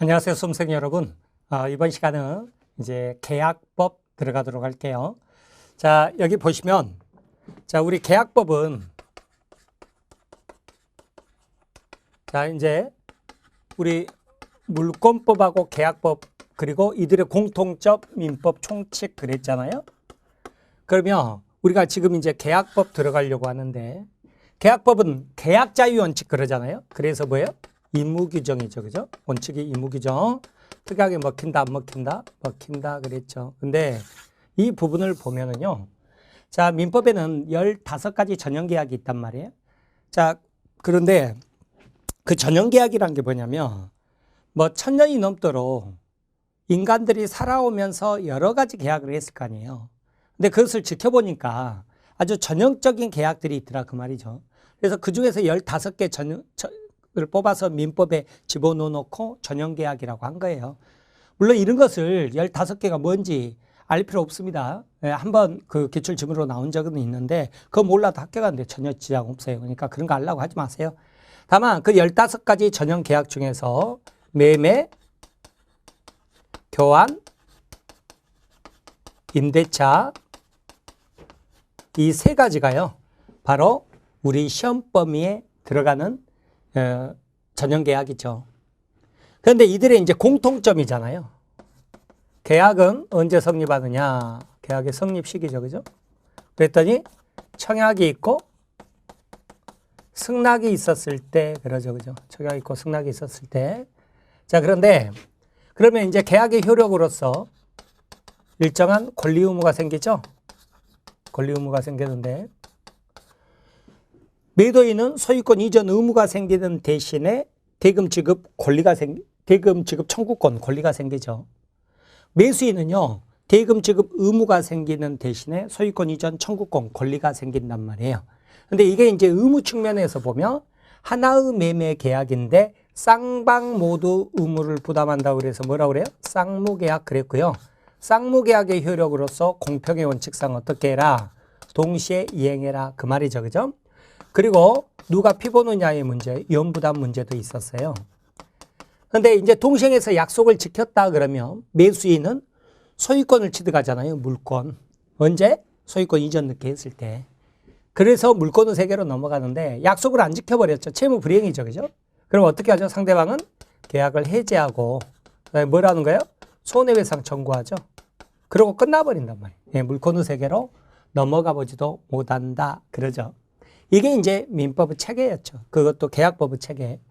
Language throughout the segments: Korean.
안녕하세요, 수험생 여러분. 이번 시간은 이제 계약법 들어가도록 할게요. 자, 여기 보시면, 자, 우리 계약법은, 자, 이제 우리 물권법하고 계약법, 그리고 이들의 공통점 민법 총칙 그랬잖아요. 그러면 우리가 지금 이제 계약법 들어가려고 하는데, 계약법은 계약자유 원칙 그러잖아요. 그래서 뭐예요? 임무규정이죠. 그죠? 원칙이 임무규정. 특이하게 먹힌다, 안 먹힌다? 먹힌다 그랬죠. 근데 이 부분을 보면은요. 자, 민법에는 15가지 전형계약이 있단 말이에요. 자, 그런데 그 전형계약이란 게 뭐냐면 뭐 1000년이 넘도록 인간들이 살아오면서 여러 가지 계약을 했을 거 아니에요. 근데 그것을 지켜보니까 아주 전형적인 계약들이 있더라 그 말이죠. 그래서 그 중에서 15개 을 뽑아서 민법에 집어넣어놓고 전형계약이라고 한 거예요. 물론 이런 것을 15개가 뭔지 알 필요 없습니다. 한번 그 기출지문으로 나온 적은 있는데 그거 몰라도 합격하는데 전혀 지장 없어요. 그러니까 그런 거 알라고 하지 마세요. 다만 그 15가지 전형계약 중에서 매매, 교환, 임대차 이 세 가지가요. 바로 우리 시험 범위에 들어가는 전형계약이죠. 그런데 이들의 이제 공통점이잖아요. 계약은 언제 성립하느냐? 계약의 성립 시기죠. 그죠? 그랬더니 청약이 있고 승낙이 있었을 때, 그러죠. 그죠? 청약이 있고 승낙이 있었을 때. 자, 그런데 그러면 이제 계약의 효력으로서 일정한 권리 의무가 생기죠? 권리 의무가 생기는데 매도인은 소유권 이전 의무가 생기는 대신에 대금 지급 청구권 권리가 생기죠. 매수인은요, 대금 지급 의무가 생기는 대신에 소유권 이전 청구권 권리가 생긴단 말이에요. 근데 이게 이제 의무 측면에서 보면 하나의 매매 계약인데 쌍방 모두 의무를 부담한다고 그래서 뭐라고 그래요? 쌍무계약 그랬고요. 쌍무계약의 효력으로서 공평의 원칙상 어떻게 해라? 동시에 이행해라. 그 말이죠. 그죠? 그리고 누가 피보느냐의 문제, 위험부담 문제도 있었어요. 그런데 이제 동시행해서 약속을 지켰다 그러면 매수인은 소유권을 취득하잖아요. 물권. 언제? 소유권 이전 늦게 했을 때. 그래서 물권의 세계로 넘어가는데 약속을 안 지켜버렸죠. 채무 불이행이죠. 그죠? 그럼 어떻게 하죠? 상대방은 계약을 해지하고 뭐라는 거예요? 손해배상 청구하죠. 그러고 끝나버린단 말이에요. 예, 물권의 세계로 넘어가 보지도 못한다. 그러죠. 이게 이제 민법의 체계였죠. 그것도 계약법의 체계.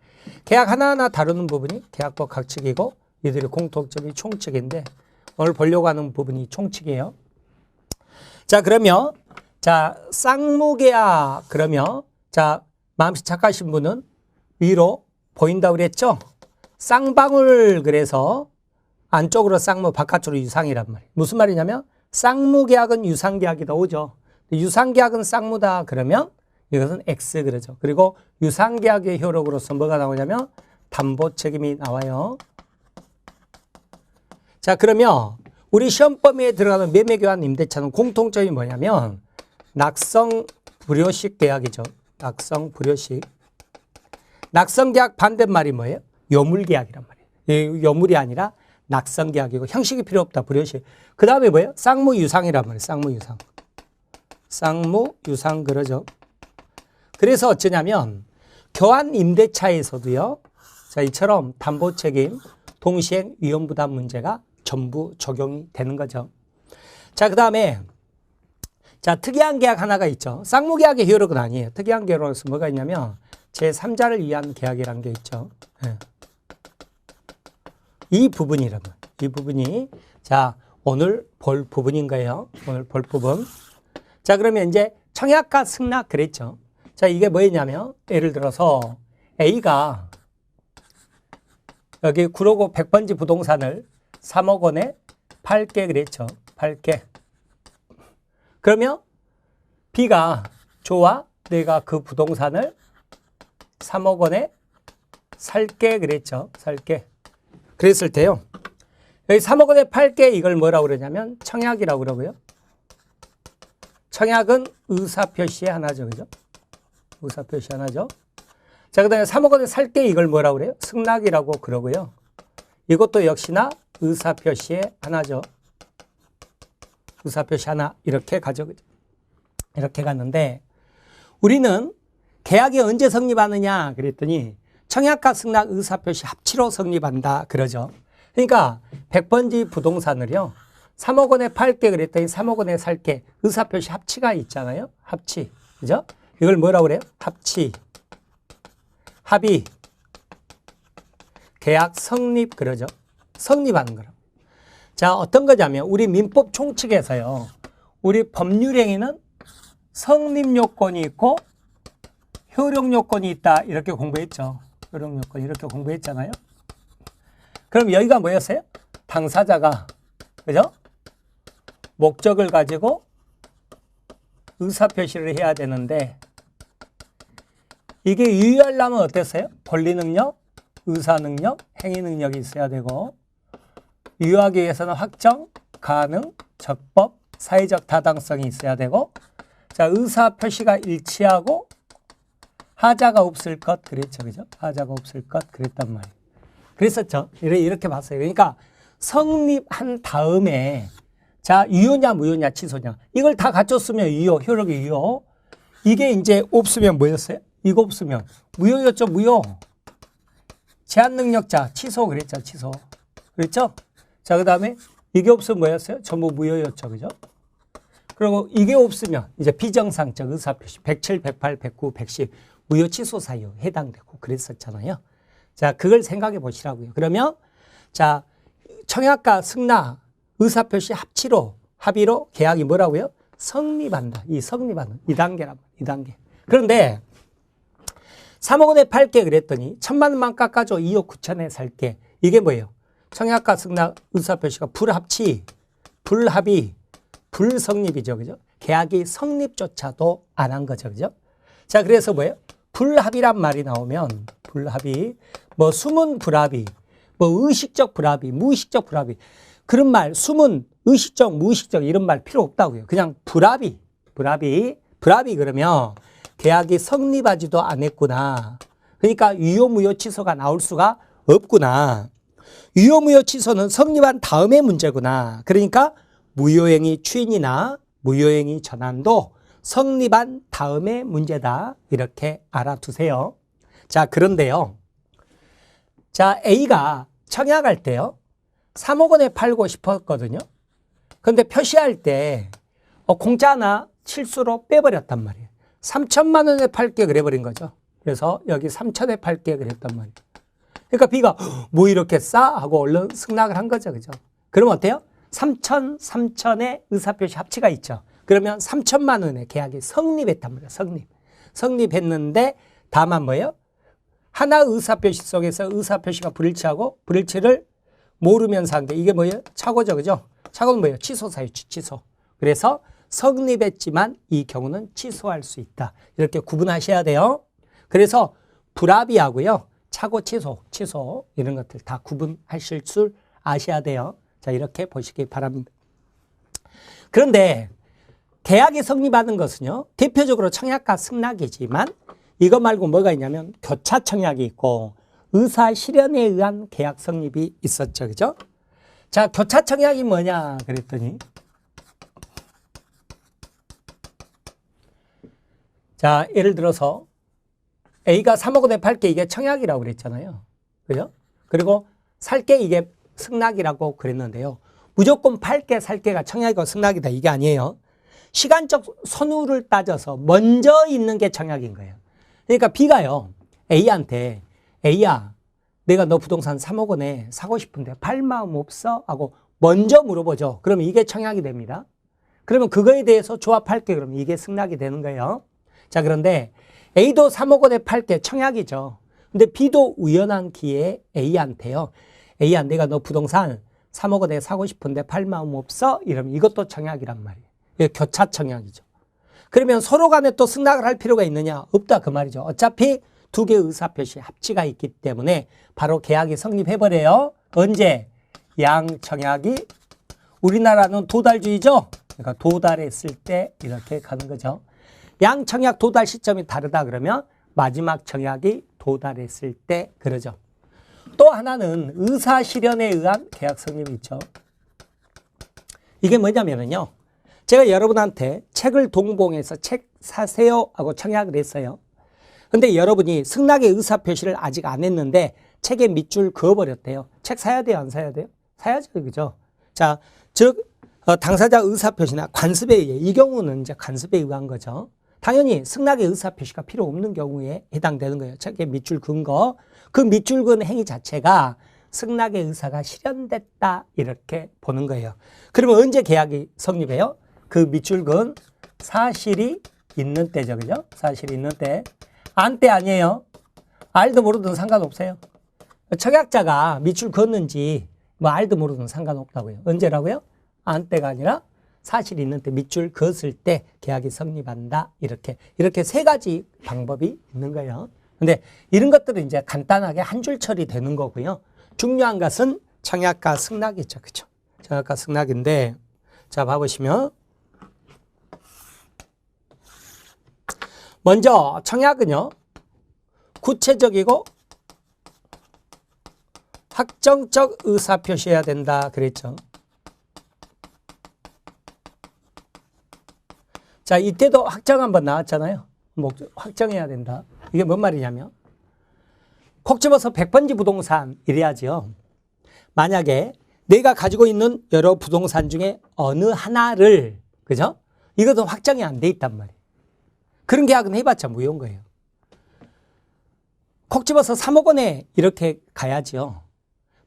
계약 하나하나 다루는 부분이 계약법 각칙이고 이들의 공통점이 총칙인데 오늘 보려고 하는 부분이 총칙이에요. 자, 그러면 자, 쌍무계약 그러면 자, 마음씨 착하신 분은 위로 보인다고 그랬죠? 쌍방울 그래서 안쪽으로 쌍무 바깥으로 유상이란 말이에요. 무슨 말이냐면 쌍무계약은 유상계약이다 오죠. 유상계약은 쌍무다 그러면 이것은 X 그러죠. 그리고 유상계약의 효력으로서 뭐가 나오냐면 담보 책임이 나와요. 자, 그러면 우리 시험 범위에 들어가는 매매교환 임대차는 공통점이 뭐냐면 낙성 불효식 계약이죠. 낙성 불효식. 낙성계약 반대말이 뭐예요? 요물계약이란 말이에요. 요물이 아니라 낙성계약이고 형식이 필요 없다. 불효식. 그 다음에 뭐예요? 쌍무유상이란 말이에요. 쌍무유상. 쌍무유상 그러죠. 그래서 어쩌냐면 교환 임대차에서도요. 자, 이처럼 담보 책임, 동시행 위험부담 문제가 전부 적용이 되는 거죠. 자, 그다음에 자, 특이한 계약 하나가 있죠. 쌍무계약의 효력은 아니에요. 특이한 계약으로서 뭐가 있냐면 제3자를 위한 계약이라는 게 있죠. 네. 이 부분이라면 이 부분이 자, 오늘 볼 부분인 거예요. 오늘 볼 부분. 자, 그러면 이제 청약과 승낙 그랬죠. 자, 이게 뭐였냐면 예를 들어서 A가 여기 구로구 100번지 부동산을 3억 원에 팔게 그랬죠. 팔게. 그러면 B가 좋아. 내가 그 부동산을 3억 원에 살게 그랬죠. 살게. 그랬을 때요. 여기 3억 원에 팔게 이걸 뭐라고 그러냐면 청약이라고 그러고요. 청약은 의사표시의 하나죠. 그죠? 의사표시 하나죠. 자, 그 다음에 3억 원에 살게 이걸 뭐라고 그래요? 승낙이라고 그러고요. 이것도 역시나 의사표시의 하나죠. 의사표시 하나 이렇게 가죠. 이렇게 갔는데 우리는 계약이 언제 성립하느냐 그랬더니 청약과 승낙 의사표시 합치로 성립한다 그러죠. 그러니까 100번지 부동산을요 3억 원에 팔게 그랬더니 3억 원에 살게 의사표시 합치가 있잖아요. 합치. 그죠? 이걸 뭐라고 그래요? 합치. 합의. 계약 성립 그러죠. 성립하는 거라. 자, 어떤 거냐면 우리 민법 총칙에서요. 우리 법률행위는 성립 요건이 있고 효력 요건이 있다. 이렇게 공부했죠. 효력 요건 이렇게 공부했잖아요. 그럼 여기가 뭐였어요? 당사자가 그죠? 목적을 가지고 의사표시를 해야 되는데 이게 유효하려면 어땠어요? 권리능력, 의사능력, 행위능력이 있어야 되고 유효하기 위해서는 확정, 가능, 적법, 사회적 타당성이 있어야 되고 자 의사표시가 일치하고 하자가 없을 것 그랬죠. 그죠? 하자가 없을 것 그랬단 말이에요. 그랬었죠. 이렇게 봤어요. 그러니까 성립한 다음에 자 유효냐 무효냐 취소냐 이걸 다 갖췄으면 유효, 효력이 유효. 이게 이제 없으면 뭐였어요? 이거 없으면 무효였죠. 무효. 제한 능력자 취소 그랬죠. 취소. 그랬죠? 자 그다음에 이게 없으면 뭐였어요? 전부 무효였죠. 그죠? 그리고 이게 없으면 이제 비정상적 의사표시 107, 108, 109, 110 무효 취소 사유 해당되고 그랬었잖아요. 자 그걸 생각해 보시라고요. 그러면 자 청약과 승낙 의사표시 합치로 합의로 계약이 뭐라고요? 성립한다. 이 성립하는 2단계란 말이에요. 2단계. 그런데 3억 원에 팔게 그랬더니 1,000만 원만 깎아줘 2억 9천에 살게. 이게 뭐예요? 청약과 승낙 의사표시가 불합치, 불합의, 불성립이죠. 그죠? 계약이 성립조차도 안 한 거죠. 그죠? 자, 그래서 뭐예요? 불합의란 말이 나오면 불합의, 뭐 숨은 불합의, 뭐 의식적 불합의, 무의식적 불합의 그런 말, 숨은 의식적, 무의식적 이런 말 필요 없다고요. 그냥 불합의, 불합의 그러면 계약이 성립하지도 않았구나. 그러니까 유효, 무효 취소가 나올 수가 없구나. 유효, 무효 취소는 성립한 다음의 문제구나. 그러니까 무효행위 추인이나 무효행위 전환도 성립한 다음의 문제다. 이렇게 알아두세요. 자, 그런데요. 자, A가 청약할 때요. 3억 원에 팔고 싶었거든요. 근데 표시할 때 공짜 하나 실수로 빼버렸단 말이에요. 3천만 원에 팔게 그래버린 거죠. 그래서 여기 3천에 팔게 그랬단 말이에요. 그러니까 B가 뭐 이렇게 싸? 하고 얼른 승낙을 한 거죠. 그죠? 그럼 어때요? 3천에 의사표시 합치가 있죠. 그러면 3천만 원의 계약이 성립했단 말이에요. 성립했는데 다만 뭐예요? 하나 의사표시 속에서 의사표시가 불일치하고 불일치를 모르면서 한 게 이게 뭐예요? 착오죠. 그죠? 착오는 뭐예요? 취소 사유, 취소. 그래서 성립했지만 이 경우는 취소할 수 있다. 이렇게 구분하셔야 돼요. 그래서 불합의하고요. 착오, 취소 이런 것들 다 구분하실 줄 아셔야 돼요. 자, 이렇게 보시기 바랍니다. 그런데 계약이 성립하는 것은요. 대표적으로 청약과 승낙이지만 이거 말고 뭐가 있냐면 교차 청약이 있고 의사 실현에 의한 계약 성립이 있었죠. 그죠? 자, 교차 청약이 뭐냐 그랬더니 자, 예를 들어서 A가 3억 원에 팔게 이게 청약이라고 그랬잖아요. 그죠? 그리고 살게 이게 승낙이라고 그랬는데요. 무조건 팔게 살게가 청약이고 승낙이다 이게 아니에요. 시간적 선후를 따져서 먼저 있는 게 청약인 거예요. 그러니까 B가요. A한테 A야 내가 너 부동산 3억 원에 사고 싶은데 팔 마음 없어? 하고 먼저 물어보죠. 그러면 이게 청약이 됩니다. 그러면 그거에 대해서 조합할게 그러면 이게 승낙이 되는 거예요. 자, 그런데 A도 3억 원에 팔게 청약이죠. 근데 B도 우연한 기회에 A한테요. A야 내가 너 부동산 3억 원에 사고 싶은데 팔 마음 없어? 이러면 이것도 청약이란 말이에요. 이게 교차 청약이죠. 그러면 서로 간에 또 승낙을 할 필요가 있느냐? 없다 그 말이죠. 어차피 두 개의 의사표시 합치가 있기 때문에 바로 계약이 성립해버려요. 언제? 양청약이 우리나라는 도달주의죠. 그러니까 도달했을 때 이렇게 가는 거죠. 양청약 도달 시점이 다르다 그러면 마지막 청약이 도달했을 때 그러죠. 또 하나는 의사 실현에 의한 계약 성립이 있죠. 이게 뭐냐면요. 제가 여러분한테 책을 동봉해서 책 사세요 하고 청약을 했어요. 근데 여러분이 승낙의 의사표시를 아직 안 했는데 책에 밑줄 그어버렸대요. 책 사야 돼요? 안 사야 돼요? 사야죠. 그죠? 자, 즉 당사자 의사표시나 관습에 의해, 이 경우는 이제 관습에 의한 거죠. 당연히 승낙의 의사표시가 필요 없는 경우에 해당되는 거예요. 책에 밑줄 그은 거. 그 밑줄 그은 행위 자체가 승낙의 의사가 실현됐다 이렇게 보는 거예요. 그러면 언제 계약이 성립해요? 그 밑줄 그은 사실이 있는 때죠. 그죠? 사실이 있는 때. 안 때 아니에요. 알도 모르든 상관없어요. 청약자가 밑줄 그었는지 뭐 알도 모르든 상관없다고요. 언제라고요? 안 때가 아니라 사실이 있는 때 밑줄 그었을 때 계약이 성립한다. 이렇게 세 가지 방법이 있는 거예요. 근데 이런 것들은 이제 간단하게 한 줄 처리되는 거고요. 중요한 것은 청약과 승낙이죠. 그죠? 청약과 승낙인데, 자, 봐보시면. 먼저, 청약은요, 구체적이고 확정적 의사표시해야 된다. 그랬죠. 자, 이때도 확정 한번 나왔잖아요. 확정해야 된다. 이게 뭔 말이냐면, 콕 집어서 100번지 부동산 이래야지요. 만약에 내가 가지고 있는 여러 부동산 중에 어느 하나를, 그죠? 이것은 확정이 안 돼 있단 말이에요. 그런 계약은 해봤자 무효인 거예요. 콕 집어서 3억 원에 이렇게 가야지요.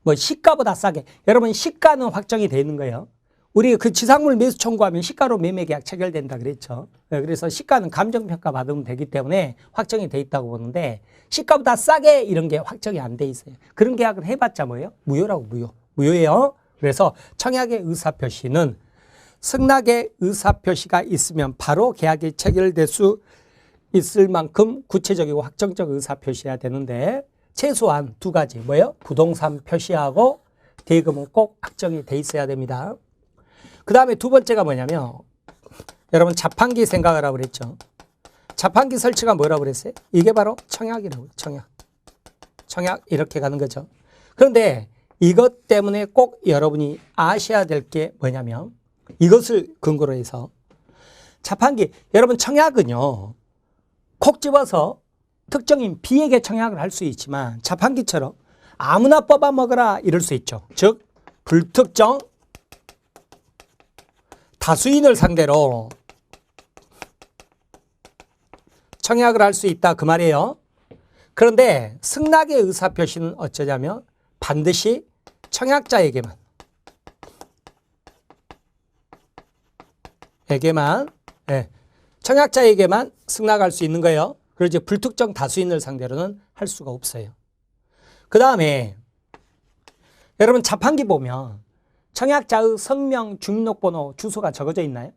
뭐 시가보다 싸게. 여러분 시가는 확정이 돼 있는 거예요. 우리 그 지상물 매수 청구하면 시가로 매매 계약 체결된다 그랬죠. 그래서 시가는 감정평가 받으면 되기 때문에 확정이 돼 있다고 보는데 시가보다 싸게 이런 게 확정이 안 돼 있어요. 그런 계약은 해봤자 뭐예요? 무효라고 무효예요. 그래서 청약의 의사표시는 승낙의 의사표시가 있으면 바로 계약이 체결될 수 있을 만큼 구체적이고 확정적 의사표시해야 되는데 최소한 두 가지 뭐예요? 부동산 표시하고 대금은 꼭 확정이 돼 있어야 됩니다. 그 다음에 두 번째가 뭐냐면 여러분 자판기 생각을 하라고 그랬죠. 자판기 설치가 뭐라고 그랬어요? 이게 바로 청약이라고 청약. 청약 이렇게 가는 거죠. 그런데 이것 때문에 꼭 여러분이 아셔야 될 게 뭐냐면 이것을 근거로 해서 자판기 여러분 청약은요. 콕 집어서 특정인 B에게 청약을 할 수 있지만 자판기처럼 아무나 뽑아 먹으라 이럴 수 있죠. 즉 불특정 다수인을 상대로 청약을 할 수 있다 그 말이에요. 그런데 승낙의 의사표시는 어쩌냐면 반드시 청약자에게만 청약자에게만 승낙할 수 있는 거예요. 그러지 불특정 다수인을 상대로는 할 수가 없어요. 그 다음에 여러분 자판기 보면 청약자의 성명, 주민등록번호, 주소가 적어져 있나요?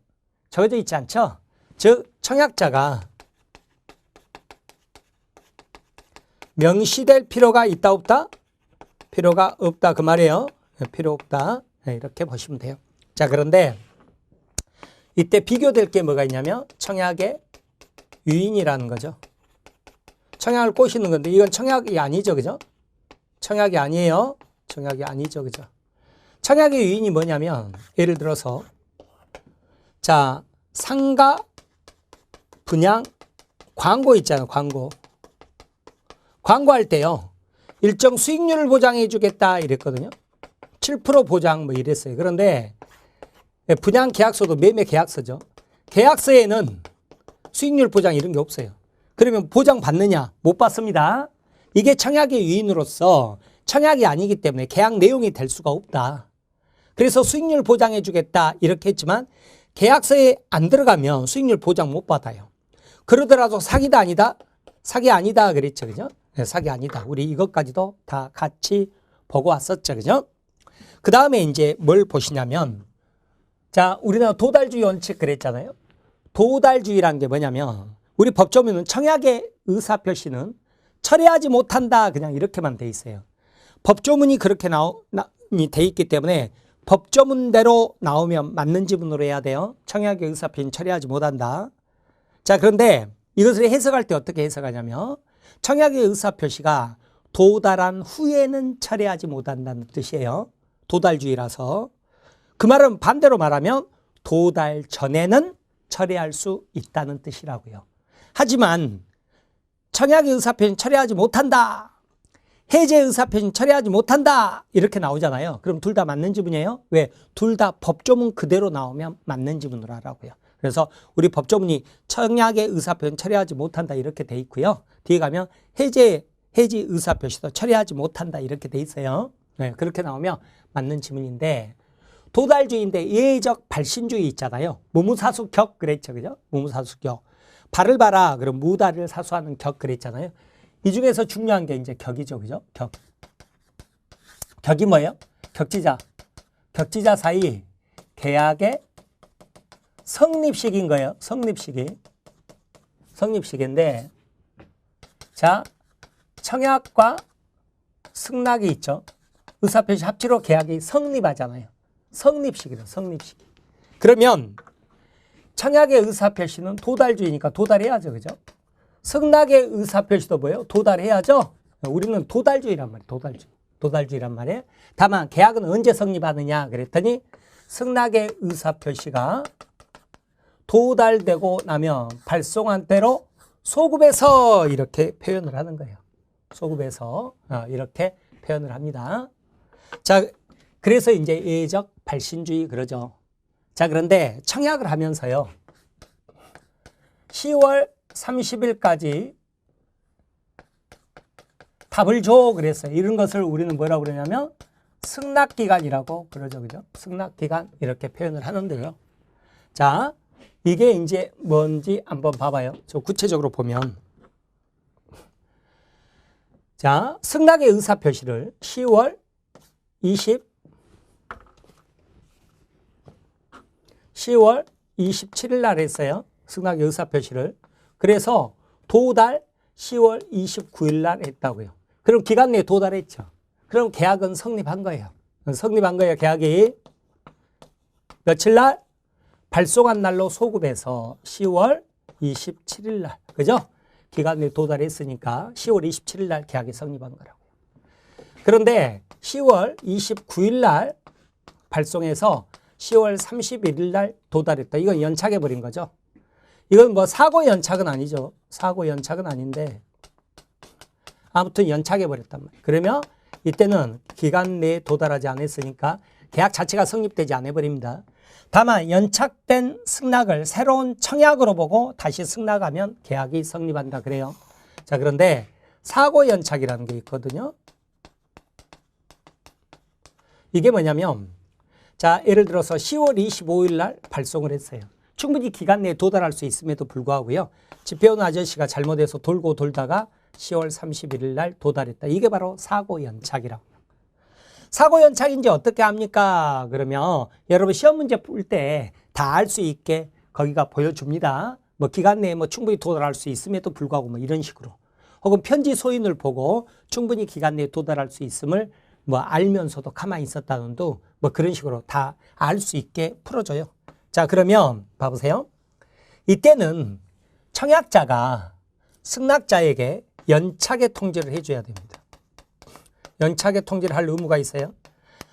적어져 있지 않죠? 즉 청약자가 명시될 필요가 있다 없다? 필요가 없다 그 말이에요. 필요 없다. 이렇게 보시면 돼요. 자 그런데 이때 비교될 게 뭐가 있냐면 청약의 유인이라는 거죠. 청약을 꼬시는 건데 이건 청약이 아니죠. 그죠? 청약이 아니에요. 청약이 아니죠. 그죠? 청약의 유인이 뭐냐면 예를 들어서 자 상가 분양 광고 있잖아요. 광고할 때요. 일정 수익률을 보장해 주겠다 이랬거든요. 7% 보장 뭐 이랬어요. 그런데 분양 계약서도 매매 계약서죠. 계약서에는 수익률 보장 이런 게 없어요. 그러면 보장 받느냐? 못 받습니다. 이게 청약의 유인으로서 청약이 아니기 때문에 계약 내용이 될 수가 없다. 그래서 수익률 보장해 주겠다 이렇게 했지만 계약서에 안 들어가면 수익률 보장 못 받아요. 그러더라도 사기다 아니다? 사기 아니다 그랬죠. 그죠? 네, 사기 아니다. 우리 이것까지도 다 같이 보고 왔었죠. 그죠? 그 다음에 이제 뭘 보시냐면 자, 우리나라 도달주의 원칙 그랬잖아요. 도달주의라는 게 뭐냐면 우리 법조문은 청약의 의사표시는 철회하지 못한다 그냥 이렇게만 돼 있어요. 법조문이 그렇게 돼 있기 때문에 법조문대로 나오면 맞는 지문으로 해야 돼요. 청약의 의사표시는 철회하지 못한다. 자 그런데 이것을 해석할 때 어떻게 해석하냐면 청약의 의사표시가 도달한 후에는 철회하지 못한다는 뜻이에요. 도달주의라서. 그 말은 반대로 말하면 도달 전에는 철회할 수 있다는 뜻이라고요. 하지만 청약의 의사표시는 철회하지 못한다. 해제의 의사표시는 철회하지 못한다. 이렇게 나오잖아요. 그럼 둘 다 맞는 지문이에요? 왜? 둘 다 법조문 그대로 나오면 맞는 지문으로 하라고요. 그래서 우리 법조문이 청약의 의사표시는 철회하지 못한다 이렇게 돼 있고요. 뒤에 가면 해지 의사표시도 철회하지 못한다 이렇게 돼 있어요. 네, 그렇게 나오면 맞는 지문인데 도달주의인데 예적 발신주의 있잖아요. 무무사수격 그랬죠. 그죠? 무무사수격. 발을 봐라. 그럼 무다를 사수하는 격 그랬잖아요. 이 중에서 중요한 게 이제 격이죠. 그죠? 격. 격이 뭐예요? 격지자. 격지자 사이 계약의 성립식인 거예요. 성립식인데 자, 청약과 승낙이 있죠. 의사표시 합치로 계약이 성립하잖아요. 성립식이다. 성립식. 그러면 청약의 의사표시는 도달주의니까 도달해야죠. 그죠? 승낙의 의사표시도 뭐예요? 도달해야죠. 우리는 도달주의란 말이에요. 도달주의란 말이에요. 다만 계약은 언제 성립하느냐 그랬더니 승낙의 의사표시가 도달되고 나면 발송한 때로 소급해서 이렇게 표현을 하는 거예요. 소급해서 이렇게 표현을 합니다. 자, 그래서 이제 예적 발신주의 그러죠. 자, 그런데 청약을 하면서요. 10월 30일까지 답을 줘 그랬어요. 이런 것을 우리는 뭐라고 그러냐면 승낙기간이라고 그러죠. 그죠? 승낙기간 이렇게 표현을 하는데요. 자, 이게 이제 뭔지 한번 봐봐요. 저 구체적으로 보면 자, 승낙의 의사표시를 10월 27일 날 했어요. 승낙의 의사표시를. 그래서 도달 10월 29일 날 했다고요. 그럼 기간 내에 도달했죠. 그럼 계약은 성립한 거예요. 성립한 거예요. 계약이 며칠 날? 발송한 날로 소급해서 10월 27일 날. 그죠? 기간 내에 도달했으니까 10월 27일 날 계약이 성립한 거라고요. 그런데 10월 29일 날 발송해서 10월 31일 날 도달했다. 이건 연착해 버린 거죠. 이건 뭐 사고 연착은 아니죠. 사고 연착은 아닌데 아무튼 연착해 버렸단 말이에요. 그러면 이때는 기간 내에 도달하지 않았으니까 계약 자체가 성립되지 않아 버립니다. 다만 연착된 승낙을 새로운 청약으로 보고 다시 승낙하면 계약이 성립한다 그래요. 자, 그런데 사고 연착이라는 게 있거든요. 이게 뭐냐면 자, 예를 들어서 10월 25일 날 발송을 했어요. 충분히 기간 내에 도달할 수 있음에도 불구하고요. 집회원 아저씨가 잘못해서 돌고 돌다가 10월 31일 날 도달했다. 이게 바로 사고 연착이라고. 사고 연착인지 어떻게 합니까? 그러면 여러분 시험 문제 풀 때 다 알 수 있게 거기가 보여줍니다. 뭐 기간 내에 뭐 충분히 도달할 수 있음에도 불구하고 뭐 이런 식으로. 혹은 편지 소인을 보고 충분히 기간 내에 도달할 수 있음을 뭐 알면서도 가만히 있었다는 둥 뭐 그런 식으로 다 알 수 있게 풀어줘요. 자, 그러면 봐보세요. 이때는 청약자가 승낙자에게 연착의 통지를 해줘야 됩니다. 연착의 통지를 할 의무가 있어요.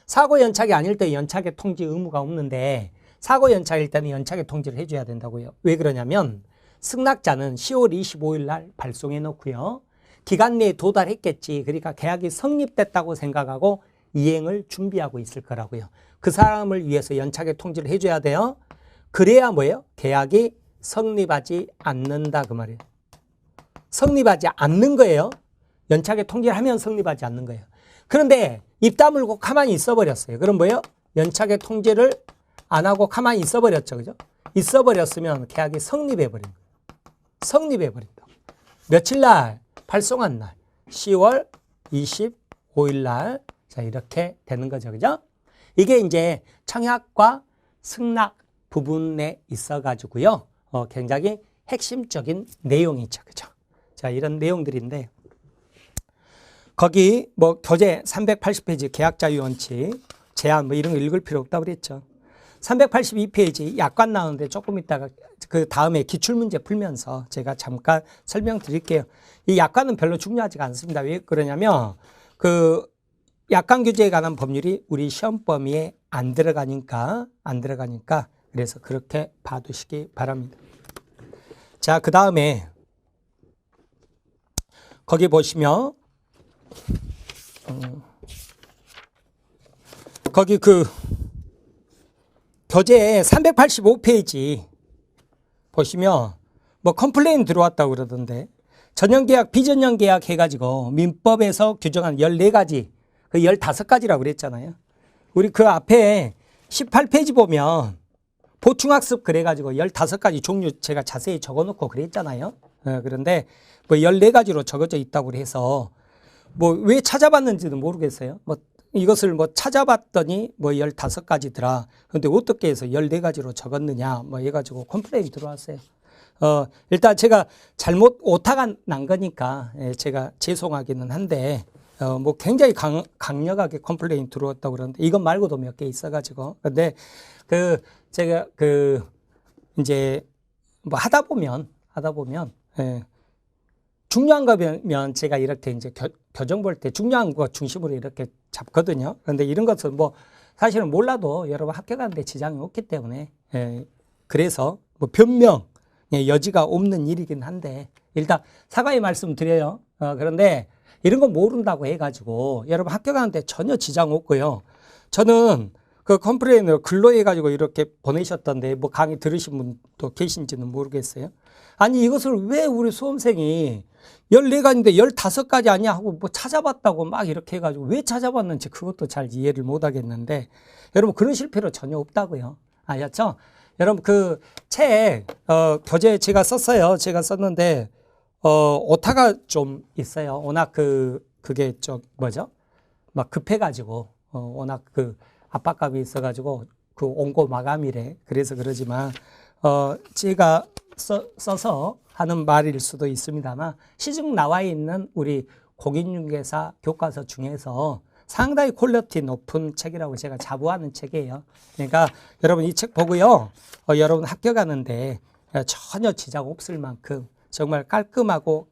사고 연착이 아닐 때 연착의 통지 의무가 없는데 사고 연착일 때는 연착의 통지를 해줘야 된다고요. 왜 그러냐면 승낙자는 10월 25일 날 발송해 놓고요. 기간 내에 도달했겠지. 그러니까 계약이 성립됐다고 생각하고 이행을 준비하고 있을 거라고요. 그 사람을 위해서 연착의 통지를 해줘야 돼요. 그래야 뭐예요? 계약이 성립하지 않는다 그 말이에요. 성립하지 않는 거예요. 연착의 통지를 하면 성립하지 않는 거예요. 그런데 입 다물고 가만히 있어버렸어요. 그럼 뭐예요? 연착의 통지를 안 하고 가만히 있어버렸죠. 그죠? 있어버렸으면 계약이 성립해버린 거예요. 성립해버린다. 며칠 날? 발송한 날. 10월 25일 날. 자, 이렇게 되는 거죠. 그죠? 이게 이제 청약과 승낙 부분에 있어가지고요. 굉장히 핵심적인 내용이죠. 그죠? 자, 이런 내용들인데, 거기 뭐 교재 380페이지 계약자유 원칙, 제한 뭐 이런 거 읽을 필요 없다고 그랬죠. 382페이지 약관 나오는데 조금 이따가 그 다음에 기출문제 풀면서 제가 잠깐 설명드릴게요. 이 약관은 별로 중요하지가 않습니다. 왜 그러냐면 그 약관 규제에 관한 법률이 우리 시험 범위에 안 들어가니까 그래서 그렇게 봐두시기 바랍니다. 자, 그 다음에 거기 보시면 거기 그 교재 385페이지 보시면 뭐 컴플레인 들어왔다고 그러던데 전형계약, 비전형계약 해가지고 민법에서 규정한 14가지, 그 15가지라고 그랬잖아요. 우리 그 앞에 18페이지 보면 보충학습 그래가지고 15가지 종류 제가 자세히 적어놓고 그랬잖아요. 그런데 뭐 14가지로 적어져 있다고 해서 뭐 왜 찾아봤는지는 모르겠어요. 뭐 이것을 뭐 찾아봤더니 뭐 15가지더라. 근데 어떻게 해서 14가지로 적었느냐 뭐 해가지고 컴플레인이 들어왔어요. 일단 제가 잘못 오타가 난 거니까 제가 죄송하기는 한데 뭐 굉장히 강력하게 컴플레인 들어왔다고 그러는데 이것 말고도 몇 개 있어가지고 근데 그 제가 그 이제 뭐 하다 보면 중요한 거면 제가 이렇게 이제 교정 볼 때 중요한 거 중심으로 이렇게 잡거든요. 그런데 이런 것은 뭐 사실은 몰라도 여러분 합격하는데 지장이 없기 때문에 그래서 뭐 변명 여지가 없는 일이긴 한데 일단 사과의 말씀 드려요. 그런데 이런 거 모른다고 해가지고 여러분 합격하는데 전혀 지장 없고요. 저는 그 컴플레인을 글로 해가지고 이렇게 보내셨던데 뭐 강의 들으신 분도 계신지는 모르겠어요. 아니 이것을 왜 우리 수험생이 14가지인데 15가지 아니야 하고 뭐 찾아봤다고 막 이렇게 해가지고 왜 찾아봤는지 그것도 잘 이해를 못 하겠는데 여러분 그러실 필요 전혀 없다고요. 아셨죠? 여러분 그 책 교재 제가 썼어요. 제가 썼는데 오타가 좀 있어요. 워낙 그게 뭐죠? 막 급해가지고 워낙 그 압박감이 있어가지고 그 원고 마감일에 그래서 그러지만 제가 써서 하는 말일 수도 있습니다만 시중 나와 있는 우리 공인중개사 교과서 중에서 상당히 퀄리티 높은 책이라고 제가 자부하는 책이에요. 그러니까 여러분 이 책 보고요. 여러분 합격하는데 전혀 지장 없을 만큼 정말 깔끔하고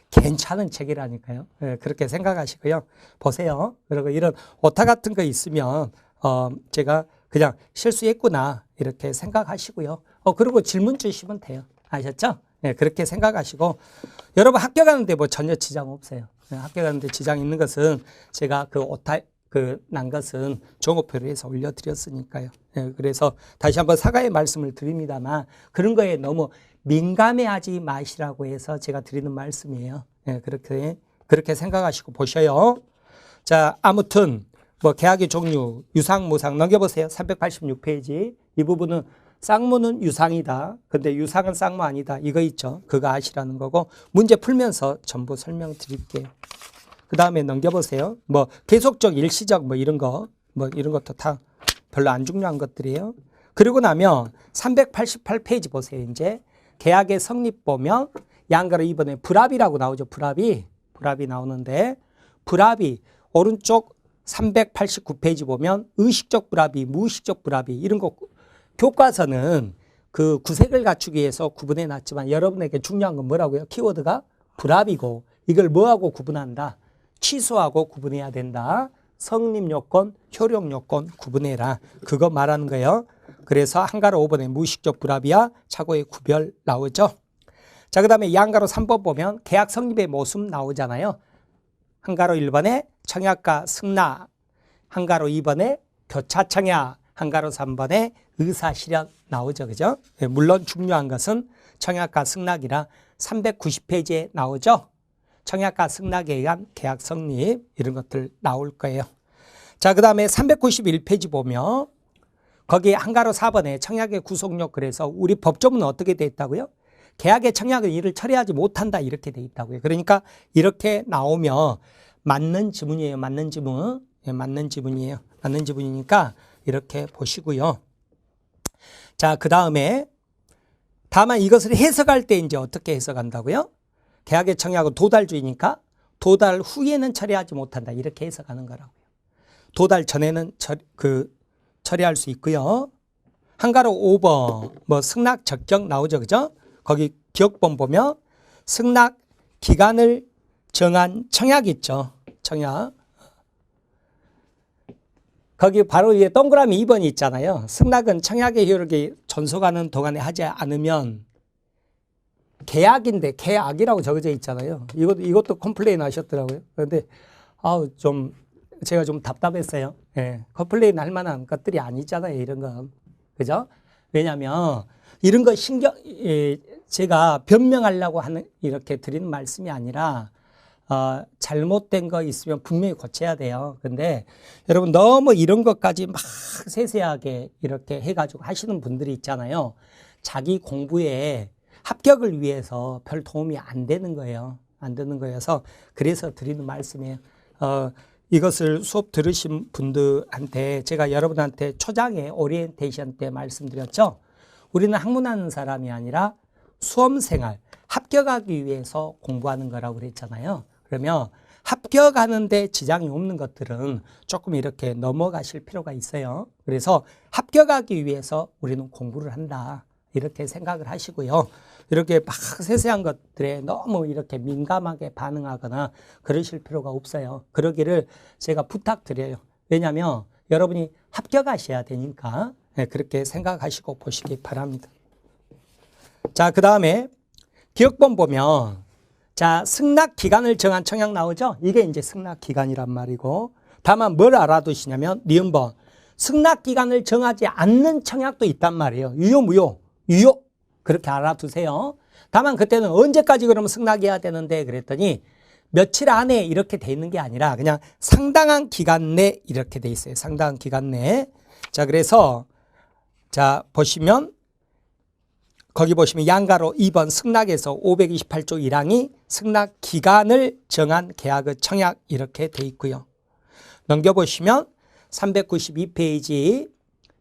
괜찮은 책이라니까요. 그렇게 생각하시고요. 보세요. 그리고 이런 오타 같은 거 있으면 제가 그냥 실수했구나 이렇게 생각하시고요. 그리고 질문 주시면 돼요. 아셨죠? 네, 그렇게 생각하시고 여러분 합격하는데 뭐 전혀 지장 없어요. 합격하는데 지장 있는 것은 제가 그 오타 난 것은 종업표로 해서 올려드렸으니까요. 그래서 다시 한번 사과의 말씀을 드립니다만 그런 거에 너무 민감해하지 마시라고 해서 제가 드리는 말씀이에요. 그렇게 생각하시고 보셔요. 자, 아무튼 뭐 계약의 종류, 유상, 무상 넘겨보세요. 386페이지. 이 부분은 쌍무는 유상이다. 근데 유상은 쌍무 아니다. 이거 있죠. 그거 아시라는 거고 문제 풀면서 전부 설명드릴게요. 그 다음에 넘겨보세요. 뭐 계속적, 일시적 뭐 이런 것도 다 별로 안 중요한 것들이에요. 그리고 나면 388페이지 보세요. 이제 계약의 성립 보면 양가로 이번에 불합이라고 나오죠. 불합이 나오는데 불합이 오른쪽 389페이지 보면 의식적 불합이, 무의식적 불합이 이런 거 교과서는 그 구색을 갖추기 위해서 구분해 놨지만 여러분에게 중요한 건 뭐라고요? 키워드가 불합이고 이걸 뭐하고 구분한다? 취소하고 구분해야 된다. 성립 요건, 효력 요건 구분해라. 그거 말하는 거예요. 그래서 한가로 5번에 무의식적 불합이야 차고의 구별 나오죠. 자, 그 다음에 양가로 3번 보면 계약 성립의 모습 나오잖아요. 한가로 1번에 청약과 승낙, 한가로 2번에 교차 청약, 한가로 3번에 의사실현 나오죠. 그죠? 물론 중요한 것은 청약과 승낙이라 390페이지에 나오죠. 청약과 승낙에 의한 계약 성립 이런 것들 나올 거예요. 자, 그 다음에 391페이지 보면 거기 한가로 4번에 청약의 구속력 그래서 우리 법조문은 어떻게 돼 있다고요? 계약의 청약은 이를 처리하지 못한다 이렇게 돼 있다고요. 그러니까 이렇게 나오면 맞는 지문이에요. 맞는 지문. 맞는 지문이에요. 맞는 지문이니까 이렇게 보시고요. 자, 그 다음에 다만 이것을 해석할 때 이제 어떻게 해석한다고요? 계약의 청약은 도달주의니까 도달 후에는 처리하지 못한다 이렇게 해석하는 거라고요. 도달 전에는 처리할 수 있고요. 한가로 5번 뭐 승낙 적격 나오죠. 그죠? 거기 기억본 보면 승낙 기간을 정한 청약 있죠. 청약. 거기 바로 위에 동그라미 2번이 있잖아요. 승낙은 청약의 효력이 존속하는 동안에 하지 않으면 계약인데 계약이라고 적어져 있잖아요. 이것도 컴플레인 하셨더라고요. 그런데 제가 좀 답답했어요. 예, 컴플레인 할 만한 것들이 아니잖아요. 이런 건. 그죠? 왜냐면 이런 거 제가 변명하려고 이렇게 드리는 말씀이 아니라 잘못된 거 있으면 분명히 고쳐야 돼요. 근데 여러분 너무 이런 것까지 막 세세하게 이렇게 해가지고 하시는 분들이 있잖아요. 자기 공부에 합격을 위해서 별 도움이 안 되는 거예요. 안 되는 거여서 그래서 드리는 말씀이에요. 이것을 수업 들으신 분들한테 제가 여러분한테 초장에 오리엔테이션 때 말씀드렸죠. 우리는 학문하는 사람이 아니라 수험생활, 합격하기 위해서 공부하는 거라고 그랬잖아요. 그러면 합격하는데 지장이 없는 것들은 조금 이렇게 넘어가실 필요가 있어요. 그래서 합격하기 위해서 우리는 공부를 한다. 이렇게 생각을 하시고요. 이렇게 막 세세한 것들에 너무 이렇게 민감하게 반응하거나 그러실 필요가 없어요. 그러기를 제가 부탁드려요. 왜냐하면 여러분이 합격하셔야 되니까 그렇게 생각하시고 보시기 바랍니다. 자, 그 다음에 기억본 보면 자, 승낙 기간을 정한 청약 나오죠? 이게 이제 승낙 기간이란 말이고 다만 뭘 알아두시냐면 니은번 승낙 기간을 정하지 않는 청약도 있단 말이에요. 유효, 무효. 유효. 그렇게 알아두세요. 다만 그때는 언제까지 그러면 승낙해야 되는데 그랬더니 며칠 안에 이렇게 돼 있는 게 아니라 그냥 상당한 기간 내 이렇게 돼 있어요. 상당한 기간 내. 자, 그래서 자, 보시면 거기 보시면 양가로 2번 승낙에서 528조 1항이 승낙 기간을 정한 계약의 청약 이렇게 돼 있고요. 넘겨보시면 392페이지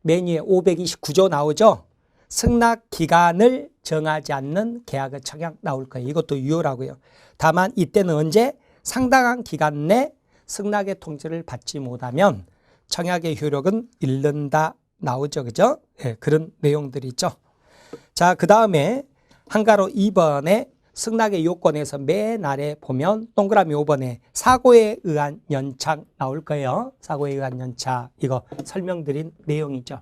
메뉴에 529조 나오죠. 승낙 기간을 정하지 않는 계약의 청약 나올 거예요. 이것도 유효라고요. 다만 이때는 언제 상당한 기간 내 승낙의 통지를 받지 못하면 청약의 효력은 잃는다 나오죠. 그죠? 네, 그런 내용들이 있죠. 자, 그 다음에 한가로 2번에 승낙의 요건에서 맨 아래 보면 동그라미 5번에 사고에 의한 연착 나올 거예요. 사고에 의한 연착 이거 설명드린 내용이죠.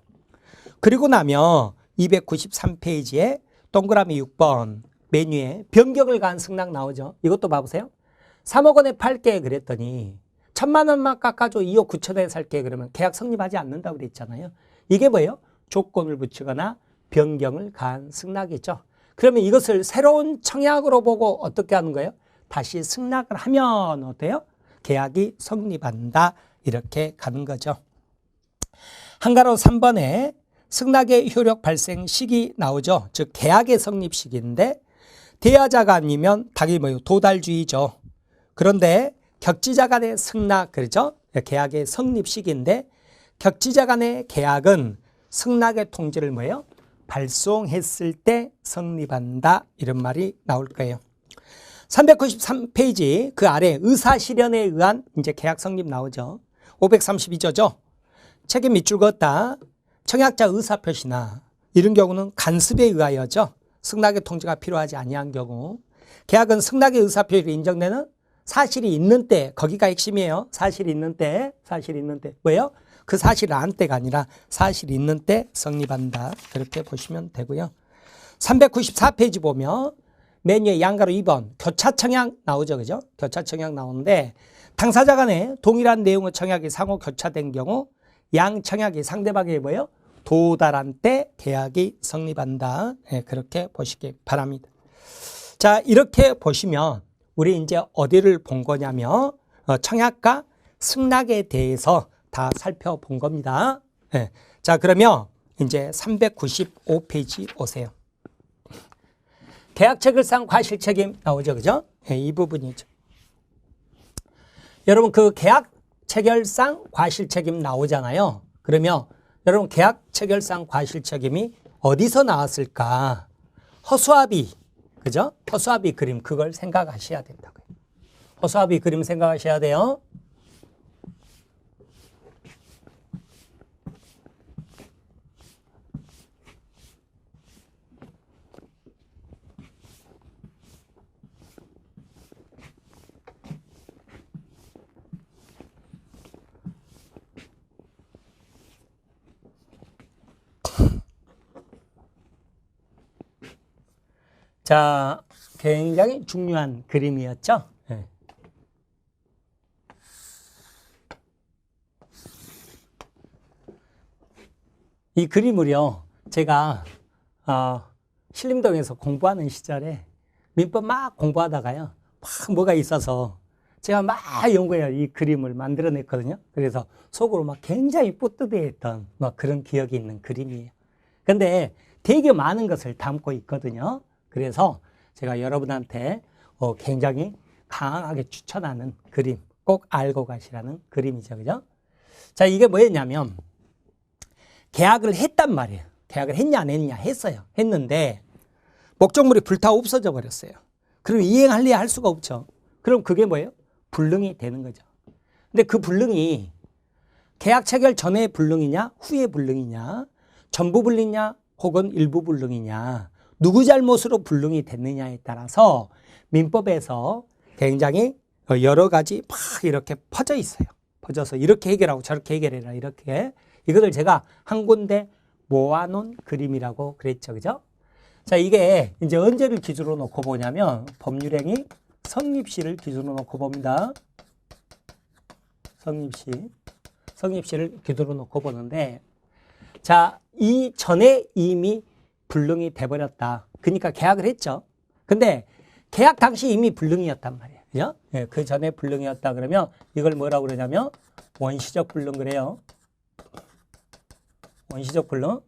그리고 나면 293페이지에 동그라미 6번 메뉴에 변경을 가한 승낙 나오죠. 이것도 봐보세요. 3억 원에 팔게 그랬더니 1,000만 원만 깎아줘 2억 9천에 살게 그러면 계약 성립하지 않는다고 그랬잖아요. 이게 뭐예요? 조건을 붙이거나 변경을 가한 승낙이죠. 그러면 이것을 새로운 청약으로 보고 어떻게 하는 거예요? 다시 승낙을 하면 어때요? 계약이 성립한다. 이렇게 가는 거죠. 한가로 3번에 승낙의 효력 발생 시기 나오죠. 즉 계약의 성립 시기인데 대여자가 아니면 당연히 뭐예요? 도달주의죠. 그런데 격지자 간의 승낙 그렇죠? 계약의 성립 시기인데 격지자 간의 계약은 승낙의 통지를 뭐예요? 발송했을 때 성립한다. 이런 말이 나올 거예요. 393페이지 그 아래 의사실현에 의한 이제 계약 성립 나오죠. 532조죠. 책임 밑줄 그었다. 청약자 의사표시나 이런 경우는 간섭에 의하여죠. 승낙의 통지가 필요하지 아니한 경우 계약은 승낙의 의사표시로 인정되는 사실이 있는 때 거기가 핵심이에요. 사실이 있는 때 왜요? 그 사실을 안 때가 아니라 사실이 있는 때 성립한다. 그렇게 보시면 되고요. 394페이지 보면 메뉴에 양가로 2번 교차 청약 나오죠. 그죠? 교차 청약 나오는데 당사자 간에 동일한 내용의 청약이 상호 교차된 경우 양 청약이 상대방에게 뭐예요? 도달한 때 계약이 성립한다. 네, 그렇게 보시기 바랍니다. 자, 이렇게 보시면 우리 이제 어디를 본 거냐면 청약과 승낙에 대해서 다 살펴본 겁니다. 네. 자, 그러면 이제 395페이지 오세요. 계약 체결상 과실 책임 나오죠. 그죠? 네, 이 부분이죠. 여러분 그 계약 체결상 과실 책임 나오잖아요. 그러면 여러분 계약 체결상 과실 책임이 어디서 나왔을까? 허수아비, 그죠? 허수아비 그림 그걸 생각하셔야 된다고요. 허수아비 그림 생각하셔야 돼요. 자, 굉장히 중요한 그림이었죠. 네. 이 그림을요, 제가 신림동에서 공부하는 시절에 민법 막 공부하다가요, 막 뭐가 있어서 제가 막 연구해서 이 그림을 만들어냈거든요. 그래서 속으로 막 굉장히 뿌듯해했던 막 그런 기억이 있는 그림이에요. 근데 되게 많은 것을 담고 있거든요. 그래서 제가 여러분한테 굉장히 강하게 추천하는 그림, 꼭 알고 가시라는 그림이죠. 그죠? 자, 이게 뭐였냐면, 계약을 했단 말이에요. 계약을 했냐 안 했냐 했어요. 했는데 목적물이 불타고 없어져 버렸어요. 그럼 이행할래야 할 수가 없죠. 그럼 그게 뭐예요? 불능이 되는 거죠. 근데 그 불능이 계약 체결 전에 불능이냐 후에 불능이냐, 전부 불능이냐 혹은 일부 불능이냐, 누구 잘못으로 불능이 됐느냐에 따라서 민법에서 굉장히 여러 가지 막 이렇게 퍼져 있어요. 퍼져서 이렇게 해결하고 저렇게 해결해라, 이렇게. 이것을 제가 한 군데 모아놓은 그림이라고 그랬죠. 그죠? 자, 이게 이제 언제를 기준으로 놓고 보냐면, 법률행위 성립시를 기준으로 놓고 봅니다. 성립시를 기준으로 놓고 보는데, 자, 이 전에 이미 불능이 돼버렸다. 그러니까 계약을 했죠. 근데 계약 당시 이미 불능이었단 말이에요. 그죠? 예, 그 전에 불능이었다 그러면 이걸 뭐라고 그러냐면 원시적 불능 그래요. 원시적 불능.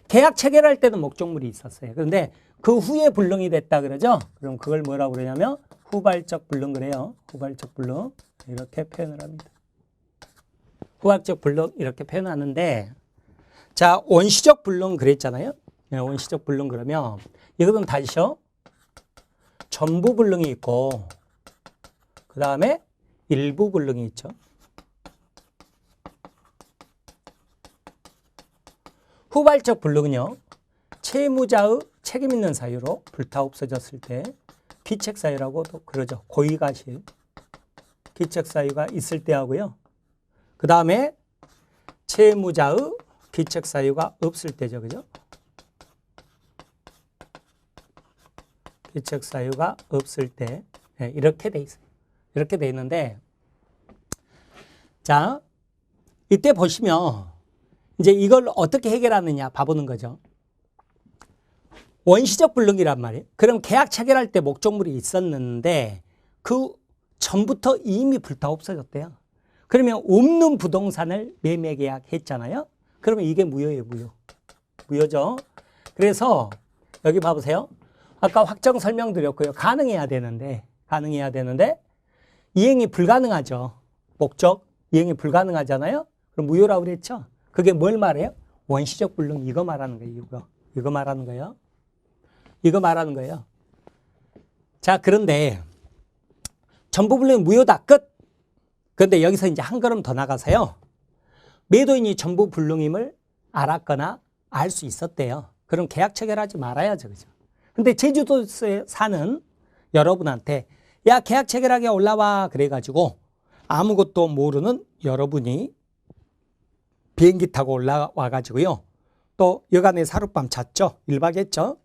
계약 체결할 때는 목적물이 있었어요. 그런데 그 후에 불능이 됐다 그러죠? 그럼 그걸 뭐라고 그러냐면 후발적 불능 그래요. 후발적 불능. 이렇게 표현을 합니다. 후발적 불능 이렇게 표현하는데, 자, 원시적 불능 그랬잖아요. 네, 원시적 불능 그러면 이것은 다시요. 전부 불능이 있고 그 다음에 일부 불능이 있죠. 후발적 불능은요, 채무자의 책임 있는 사유로 불타 없어졌을 때 귀책 사유라고도 그러죠. 고의가실 귀책 사유가 있을 때 하고요. 그 다음에 채무자의 귀책 사유가 없을 때죠. 그죠? 귀책 사유가 없을 때. 네, 이렇게 돼 있어요. 이렇게 돼 있는데, 자, 이때 보시면 이제 이걸 어떻게 해결하느냐 봐보는 거죠. 원시적 불능이란 말이에요. 그럼 계약 체결할 때 목적물이 있었는데 그 전부터 이미 불타 없어졌대요. 그러면 없는 부동산을 매매 계약했잖아요. 그러면 이게 무효예요. 무효죠. 그래서 여기 봐보세요. 아까 확정 설명드렸고요. 가능해야 되는데 이행이 불가능하죠. 목적 이행이 불가능하잖아요. 그럼 무효라고 그랬죠. 그게 뭘 말해요? 원시적 불능. 이거 말하는 거예요. 이거 말하는 거예요. 이거 말하는 거예요. 자, 그런데 전부 불능 무효다. 끝. 그런데 여기서 이제 한 걸음 더 나가서요. 매도인이 전부 불능임을 알았거나 알 수 있었대요. 그럼 계약 체결하지 말아야죠. 그죠? 근데 제주도에 사는 여러분한테 야, 계약 체결하게 올라와 그래가지고 아무것도 모르는 여러분이 비행기 타고 올라와가지고요. 또 여간에 하룻밤 잤죠. 1박 했죠.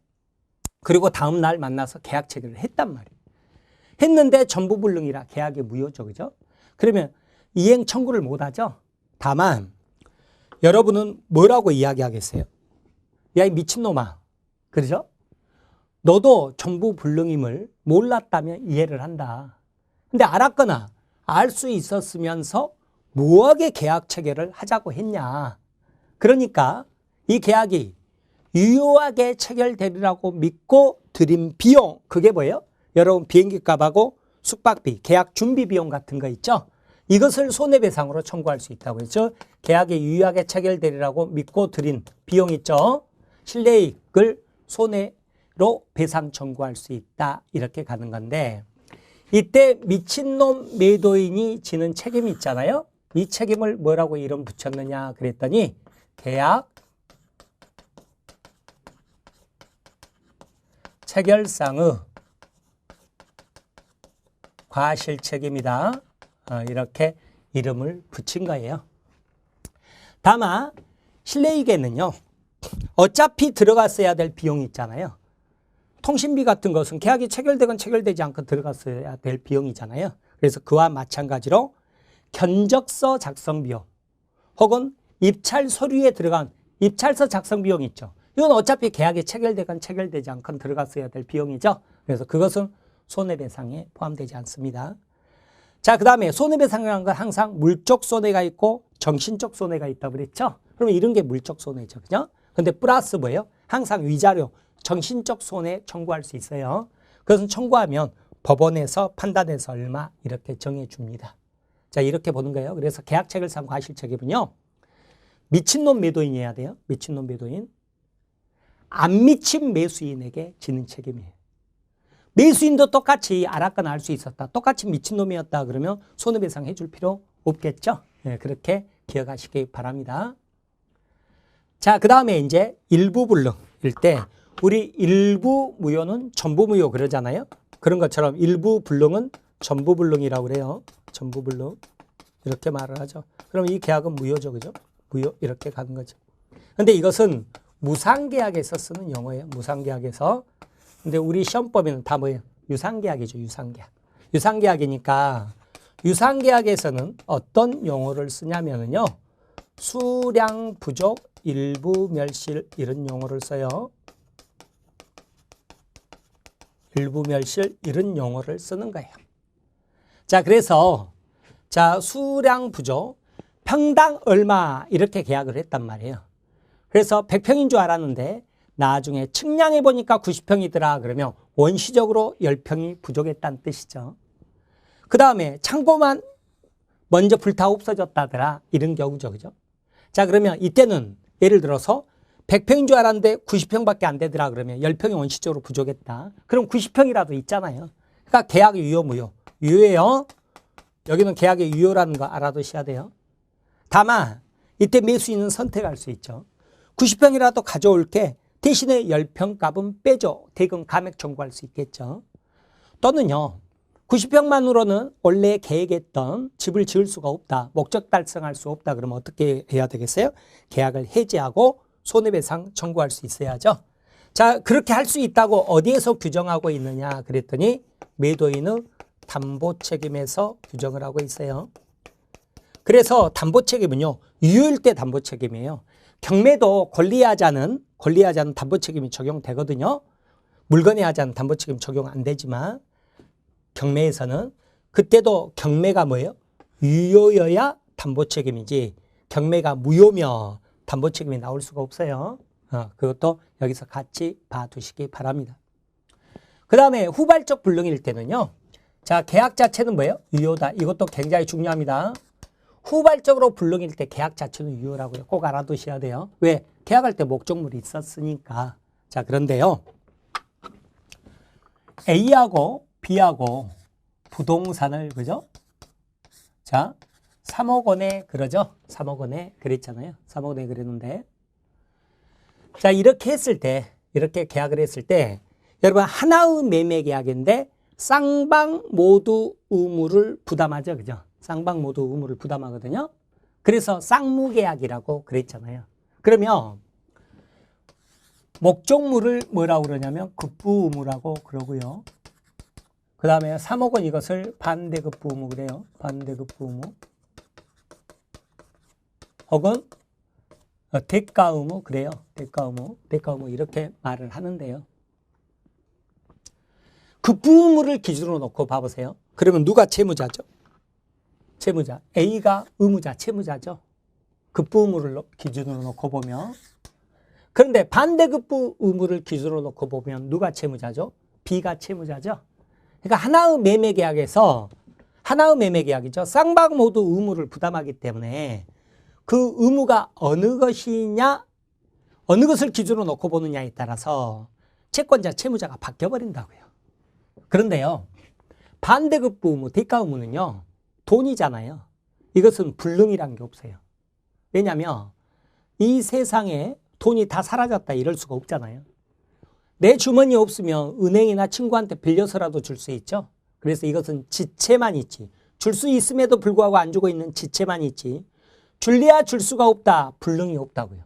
그리고 다음 날 만나서 계약 체결을 했단 말이에요. 했는데 전부 불능이라 계약이 무효죠. 그죠? 그러면 이행 청구를 못 하죠. 다만 여러분은 뭐라고 이야기하겠어요? 야, 이 미친놈아. 그러죠? 너도 전부 불능임을 몰랐다면 이해를 한다. 근데 알았거나 알 수 있었으면서 뭐하게 계약 체결을 하자고 했냐. 그러니까 이 계약이 유효하게 체결되리라고 믿고 드린 비용, 그게 뭐예요? 여러분 비행기 값하고 숙박비, 계약 준비 비용 같은 거 있죠? 이것을 손해배상으로 청구할 수 있다고 했죠. 계약이 유효하게 체결되리라고 믿고 드린 비용 있죠? 실내이익을 손해로 배상 청구할 수 있다. 이렇게 가는 건데, 이때 미친놈 매도인이 지는 책임이 있잖아요. 이 책임을 뭐라고 이름 붙였느냐 그랬더니 계약 체결상의 과실책임이다. 이렇게 이름을 붙인 거예요. 다만 실내이익에는요, 어차피 들어갔어야 될 비용이 있잖아요. 통신비 같은 것은 계약이 체결되건 체결되지 않건 들어갔어야 될 비용이잖아요. 그래서 그와 마찬가지로 견적서 작성 비용 혹은 입찰 서류에 들어간 입찰서 작성 비용 있죠. 이건 어차피 계약이 체결되건 체결되지 않건 들어갔어야 될 비용이죠. 그래서 그것은 손해배상에 포함되지 않습니다. 자, 그 다음에 손해배상이라는 건 항상 물적 손해가 있고 정신적 손해가 있다고 그랬죠. 그러면 이런 게 물적 손해죠. 그죠? 근데 플러스 뭐예요? 항상 위자료, 정신적 손해 청구할 수 있어요. 그것은 청구하면 법원에서 판단해서 얼마 이렇게 정해줍니다. 자, 이렇게 보는 거예요. 그래서 계약체결상 과실책임은요. 미친놈 매도인이어야 돼요. 미친놈 매도인. 안 미친 매수인에게 지는 책임이에요. 매수인도 똑같이 알았거나 알 수 있었다. 똑같이 미친놈이었다. 그러면 손해배상 해줄 필요 없겠죠. 네, 그렇게 기억하시기 바랍니다. 자, 그 다음에 이제 일부 불능일 때 우리 일부 무효는 전부 무효 그러잖아요. 그런 것처럼 일부 불능은 전부 불능이라고 그래요. 전부 불능. 이렇게 말을 하죠. 그럼 이 계약은 무효죠. 그죠? 무효. 이렇게 가는 거죠. 근데 이것은 무상계약에서 쓰는 용어예요. 무상계약에서. 근데 우리 시험법에는 다 뭐예요? 유상계약이죠. 유상계약. 유상계약이니까 유상계약에서는 어떤 용어를 쓰냐면요. 수량 부족, 일부 멸실 이런 용어를 써요. 일부 멸실 이런 용어를 쓰는 거예요. 자, 그래서 자, 수량 부족, 평당 얼마 이렇게 계약을 했단 말이에요. 그래서 100평인 줄 알았는데 나중에 측량해 보니까 90평이더라. 그러면 원시적으로 10평이 부족했다는 뜻이죠. 그 다음에 창고만 먼저 불타 없어졌다더라. 이런 경우죠. 그죠? 자, 그러면 이때는 예를 들어서 100평인 줄 알았는데 90평밖에 안 되더라. 그러면 10평이 원시적으로 부족했다. 그럼 90평이라도 있잖아요. 그러니까 계약 유효 무효. 유효예요. 여기는 계약의 유효라는 거 알아두셔야 돼요. 다만 이때 매수인은 선택할 수 있죠. 90평이라도 가져올게. 대신에 10평 값은 빼줘. 대금 감액 청구할 수 있겠죠. 또는요. 90평만으로는 원래 계획했던 집을 지을 수가 없다. 목적 달성할 수 없다. 그러면 어떻게 해야 되겠어요? 계약을 해지하고 손해배상 청구할 수 있어야죠. 자, 그렇게 할 수 있다고 어디에서 규정하고 있느냐 그랬더니 매도인의 담보책임에서 규정을 하고 있어요. 그래서 담보책임은요. 유효일 때 담보책임이에요. 경매도 권리하자는 담보책임이 적용되거든요. 물건에 하자는 담보책임 적용 안 되지만 경매에서는 그때도 경매가 뭐예요? 유효여야 담보책임이지 경매가 무효면 담보책임이 나올 수가 없어요. 그것도 여기서 같이 봐두시기 바랍니다. 그 다음에 후발적 불능일 때는요. 자, 계약 자체는 뭐예요? 유효다. 이것도 굉장히 중요합니다. 후발적으로 불능일 때 계약 자체는 유효라고요. 꼭 알아두셔야 돼요. 왜? 계약할 때 목적물이 있었으니까. 자, 그런데요. A하고 B하고 부동산을, 그죠? 자, 3억 원에 그러죠? 3억 원에 그랬잖아요. 3억 원에 그랬는데. 자, 이렇게 했을 때, 이렇게 계약을 했을 때, 여러분, 하나의 매매 계약인데, 쌍방 모두 의무를 부담하죠. 그죠? 쌍방 모두 의무를 부담하거든요. 그래서 쌍무계약이라고 그랬잖아요. 그러면 목적물을 뭐라고 그러냐면 급부 의무라고 그러고요. 그 다음에 3억 원 이것을 반대급부 의무 그래요. 반대급부 의무. 혹은 대가 의무 그래요. 대가 의무 이렇게 말을 하는데요. 급부 의무를 기준으로 놓고 봐보세요. 그러면 누가 채무자죠? 채무자. A가 의무자, 채무자죠. 급부 의무를 기준으로 놓고 보면. 그런데 반대급부 의무를 기준으로 놓고 보면 누가 채무자죠? B가 채무자죠. 그러니까 하나의 매매 계약에서 하나의 매매 계약이죠. 쌍방 모두 의무를 부담하기 때문에 그 의무가 어느 것이냐, 어느 것을 기준으로 놓고 보느냐에 따라서 채권자, 채무자가 바뀌어버린다고요. 그런데요. 반대급부 의무, 대가 의무는요. 돈이잖아요. 이것은 불능이란 게 없어요. 왜냐하면 이 세상에 돈이 다 사라졌다 이럴 수가 없잖아요. 내 주머니에 없으면 은행이나 친구한테 빌려서라도 줄 수 있죠. 그래서 이것은 지체만 있지. 줄 수 있음에도 불구하고 안 주고 있는 지체만 있지. 줄래야 줄 수가 없다. 불능이 없다고요.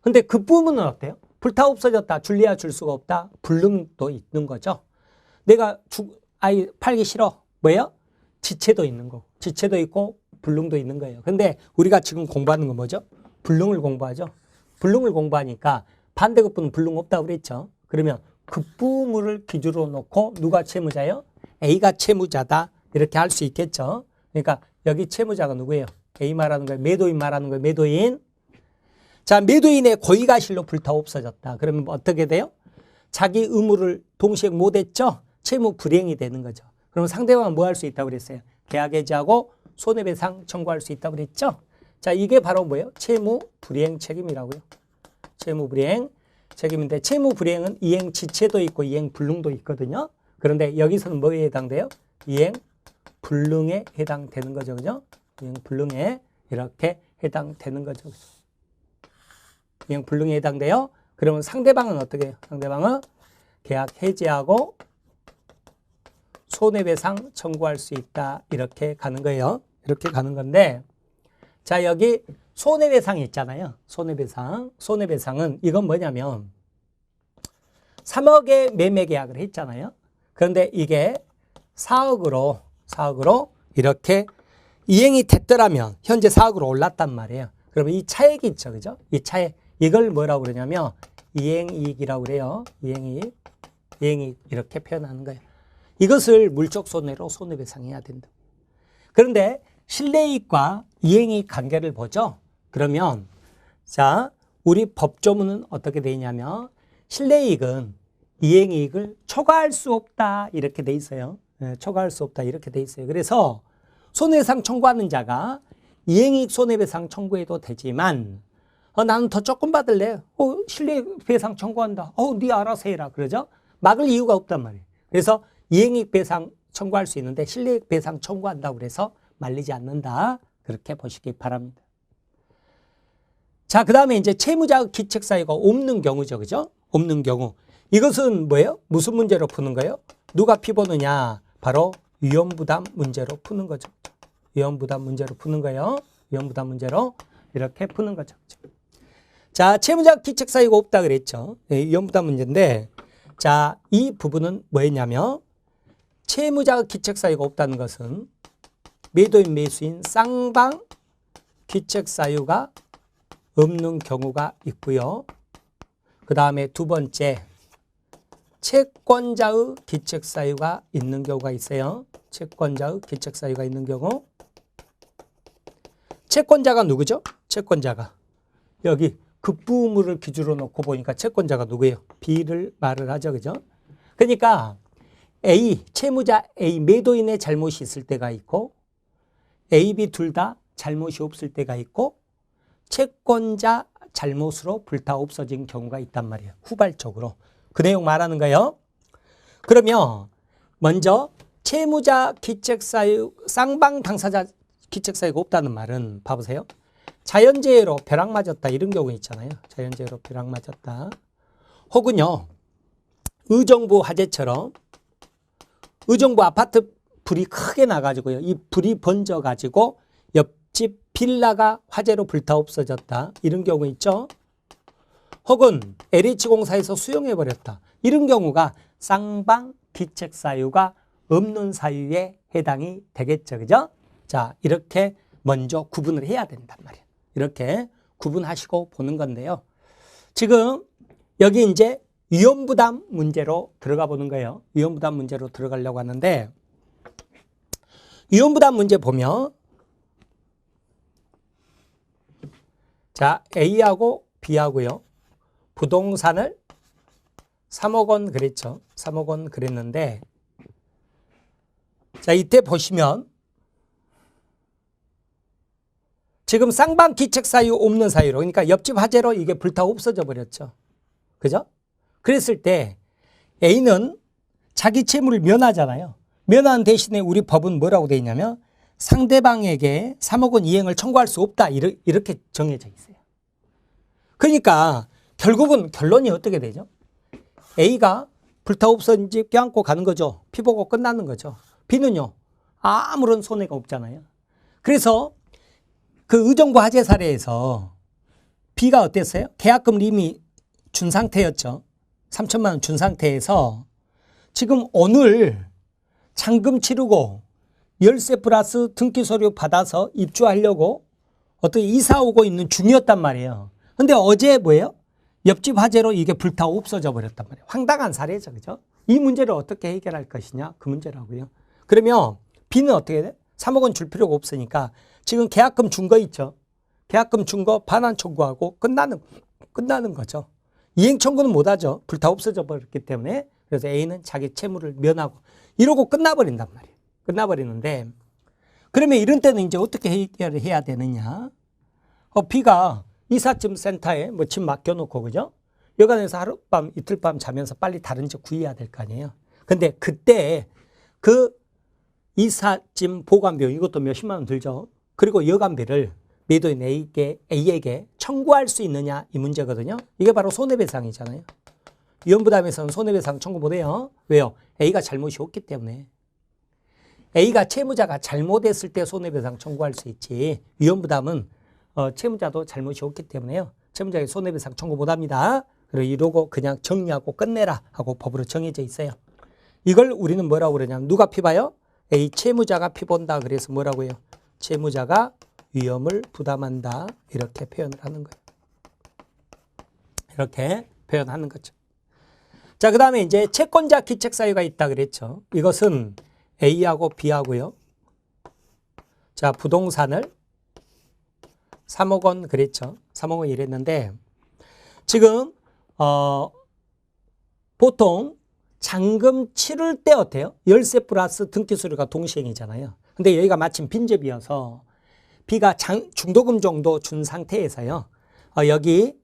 근데 급부 의무는 어때요? 불타 없어졌다. 줄래야 줄 수가 없다. 불능도 있는 거죠. 내가 아이 팔기 싫어. 뭐예요? 지체도 있는 거고. 지체도 있고 불능도 있는 거예요. 근데 우리가 지금 공부하는 건 뭐죠? 불능을 공부하죠. 불능을 공부하니까 반대급부는 불능 없다고 그랬죠. 그러면 급부물을 기준으로 놓고 누가 채무자예요? A가 채무자다. 이렇게 할 수 있겠죠. 그러니까 여기 채무자가 누구예요? A 말하는 거예요. 매도인 말하는 거예요. 매도인. 자, 매도인의 고의가실로 불타 없어졌다. 그러면 어떻게 돼요? 자기 의무를 동시에 못했죠? 채무 불이행이 되는 거죠. 그럼 상대방은 뭐 할 수 있다고 그랬어요? 계약 해지하고 손해배상 청구할 수 있다고 그랬죠? 자, 이게 바로 뭐예요? 채무 불이행 책임이라고요. 채무 불이행 책임인데 채무 불이행은 이행 지체도 있고 이행 불능도 있거든요. 그런데 여기서는 뭐에 해당돼요? 이행 불능에 해당되는 거죠. 그죠? 이행 불능에 이렇게 해당되는 거죠. 이행 불능에 해당돼요. 그러면 상대방은 어떻게 해요? 상대방은 계약 해지하고 손해배상 청구할 수 있다. 이렇게 가는 거예요. 이렇게 가는 건데, 자, 여기 손해배상이 있잖아요. 손해배상. 손해배상은 이건 뭐냐면 3억의 매매 계약을 했잖아요. 그런데 이게 4억으로 이렇게 이행이 됐더라면 현재 4억으로 올랐단 말이에요. 그러면 이 차액이 있죠. 그죠? 이 차액. 이걸 뭐라고 그러냐면 이행이익이라고 그래요. 이행이익. 이행이익 이렇게 표현하는 거예요. 이것을 물적 손해로 손해배상해야 된다. 그런데 실내이익과 이행이익 관계를 보죠. 그러면 자, 우리 법조문은 어떻게 돼 있냐면 실내이익은 이행이익을 초과할 수 없다 이렇게 돼 있어요. 초과할 수 없다 이렇게 돼 있어요. 그래서 손해배상 청구하는 자가 이행이익 손해배상 청구해도 되지만 나는 더 조금 받을래. 실내배상 청구한다. 네 알아서 해라. 그러죠? 막을 이유가 없단 말이에요. 그래서 이행이익 배상 청구할 수 있는데 실내이익 배상 청구한다고 그래서 말리지 않는다. 그렇게 보시기 바랍니다. 자, 그 다음에 이제 채무자 기책 사유가 없는 경우죠. 그죠? 없는 경우. 이것은 뭐예요? 무슨 문제로 푸는 거예요? 누가 피보느냐? 바로 위험부담 문제로 푸는 거죠. 위험부담 문제로 푸는 거예요. 위험부담 문제로 이렇게 푸는 거죠. 자, 채무자 기책 사유가 없다 그랬죠. 위험부담 문제인데, 자, 이 부분은 뭐였냐면 채무자 기책 사유가 없다는 것은 매도인 매수인 쌍방 기책 사유가 없는 경우가 있고요. 그 다음에 두 번째, 채권자의 기책 사유가 있는 경우가 있어요. 채권자의 기책 사유가 있는 경우. 채권자가 누구죠? 채권자가 여기 급부의무를 기준으로 놓고 보니까 채권자가 누구예요? B를 말을 하죠. 그죠? 그러니까 A, 채무자 A, 매도인의 잘못이 있을 때가 있고 A, B 둘 다 잘못이 없을 때가 있고 채권자 잘못으로 불타 없어진 경우가 있단 말이에요. 후발적으로. 그 내용 말하는 거예요. 그러면 먼저 채무자 기책사유, 쌍방 당사자 기책사유가 없다는 말은 봐보세요. 자연재해로 벼락 맞았다 이런 경우 있잖아요. 자연재해로 벼락 맞았다. 혹은요. 의정부 화재처럼 의정부 아파트 불이 크게 나가지고요. 이 불이 번져가지고 옆집 빌라가 화재로 불타 없어졌다. 이런 경우 있죠. 혹은 LH공사에서 수용해버렸다. 이런 경우가 쌍방 기책 사유가 없는 사유에 해당이 되겠죠. 그죠? 자, 이렇게 먼저 구분을 해야 된단 말이에요. 이렇게 구분하시고 보는 건데요. 지금 여기 이제 위험부담 문제로 들어가 보는 거예요. 위험부담 문제로 들어가려고 하는데 위험부담 문제 보면 자, A하고 B하고요. 부동산을 3억 원 그랬죠. 3억 원 그랬는데 자, 이때 보시면 지금 쌍방 기책 사유 없는 사유로 그러니까 옆집 화재로 이게 불타 없어져 버렸죠. 그죠? 그랬을 때 A는 자기 채무를 면하잖아요. 면한 대신에 우리 법은 뭐라고 되어 있냐면 상대방에게 3억 원 이행을 청구할 수 없다. 이렇게 정해져 있어요. 그러니까 결국은 결론이 어떻게 되죠? A가 불타 없어진 집 껴안고 가는 거죠. 피 보고 끝나는 거죠. B는요. 아무런 손해가 없잖아요. 그래서 그 의정부 화재 사례에서 B가 어땠어요? 계약금을 이미 준 상태였죠. 3천만 원 준 상태에서 지금 오늘 잔금 치르고 열세 플러스 등기 서류 받아서 입주하려고 어떻게 이사 오고 있는 중이었단 말이에요. 근데 어제 뭐예요? 옆집 화재로 이게 불타 없어져 버렸단 말이에요. 황당한 사례죠. 그죠? 이 문제를 어떻게 해결할 것이냐? 그 문제라고요. 그러면 B는 어떻게 돼? 3억 원 줄 필요가 없으니까 지금 계약금 준 거 있죠. 계약금 준 거 반환 청구하고 끝나는 거죠. 이행 청구는 못 하죠. 불타 없어져 버렸기 때문에. 그래서 A는 자기 채무를 면하고 이러고 끝나버린단 말이에요. 끝나버리는데 그러면 이런 때는 이제 어떻게 해결을 해야 되느냐? B가 이삿짐 센터에 뭐 짐 맡겨놓고 그죠? 여간에서 하룻밤 이틀밤 자면서 빨리 다른 집 구해야 될 거 아니에요. 근데 그때 그 이삿짐 보관비용 이것도 몇십만 원 들죠. 그리고 여간비를 매도인 A에게 청구할 수 있느냐 이 문제거든요. 이게 바로 손해배상이잖아요. 위험부담에서는 손해배상 청구 못해요. 왜요? A가 잘못이 없기 때문에. A가 채무자가 잘못했을 때 손해배상 청구할 수 있지. 위험부담은 채무자도 잘못이 없기 때문에요. 채무자에게 손해배상 청구 못합니다. 그리고 이러고 그냥 정리하고 끝내라 하고 법으로 정해져 있어요. 이걸 우리는 뭐라고 그러냐면 누가 피봐요? A 채무자가 피본다. 그래서 뭐라고 해요? 채무자가 위험을 부담한다. 이렇게 표현을 하는 거예요. 이렇게 표현하는 거죠. 자, 그 다음에 이제 채권자 기책 사유가 있다 그랬죠. 이것은 A하고 B하고요. 자, 부동산을 3억 원 그랬죠. 3억 원 이랬는데 지금 보통 잔금 치를 때 어때요? 열세 플러스 등기 수수료가 동시행이잖아요. 근데 여기가 마침 빈집이어서 B가 중도금 정도 준 상태에서요. 여기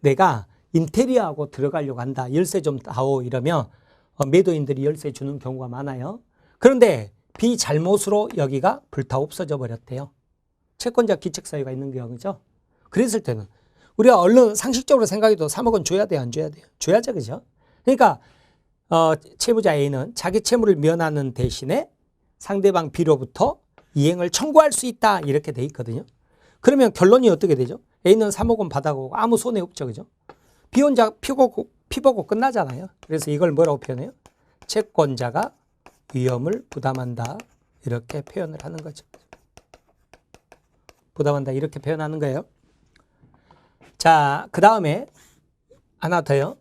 내가 인테리어하고 들어가려고 한다. 열세 좀 다오 이러면 매도인들이 열세 주는 경우가 많아요. 그런데 B 잘못으로 여기가 불타 없어져 버렸대요. 채권자 기책 사유가 있는 경우죠. 그랬을 때는 우리가 얼른 상식적으로 생각해도 3억 원 줘야 돼요? 안 줘야 돼요? 줘야죠. 그죠? 그러니까 채무자 A는 자기 채무를 면하는 대신에 상대방 B로부터 이행을 청구할 수 있다. 이렇게 돼 있거든요. 그러면 결론이 어떻게 되죠? A는 3억 원 받아가고 아무 손해 없죠. 그죠? B 혼자 피보고 끝나잖아요. 그래서 이걸 뭐라고 표현해요? 채권자가 위험을 부담한다. 이렇게 표현을 하는 거죠. 부담한다. 이렇게 표현하는 거예요. 자, 그 다음에 하나 더요.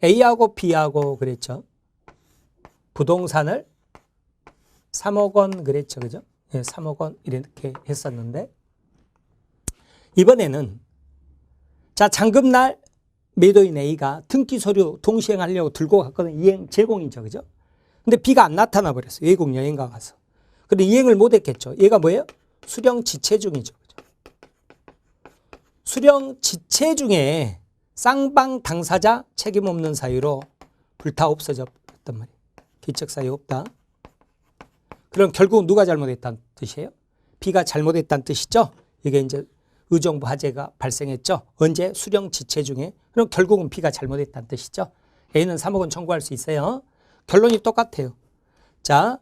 A하고 B하고 그랬죠. 부동산을 3억 원 그랬죠. 그죠? 네, 3억 원 이렇게 했었는데 이번에는 자, 잔금날 매도인 A가 등기 서류 동시행하려고 들고 갔거든요. 이행 제공이죠. 그죠? 근데 B가 안 나타나 버렸어요. 외국 여행 가서. 근데 이행을 못 했겠죠. 얘가 뭐예요? 수령 지체 중이죠. 그죠? 수령 지체 중에 쌍방 당사자 책임 없는 사유로 불타 없어졌단 말이에요. 기책 사유 없다. 그럼 결국은 누가 잘못했다는 뜻이에요? B가 잘못했다는 뜻이죠. 이게 이제 의정부 화재가 발생했죠. 언제? 수령 지체 중에. 그럼 결국은 B가 잘못했다는 뜻이죠. A는 3억 원 청구할 수 있어요. 결론이 똑같아요. 자,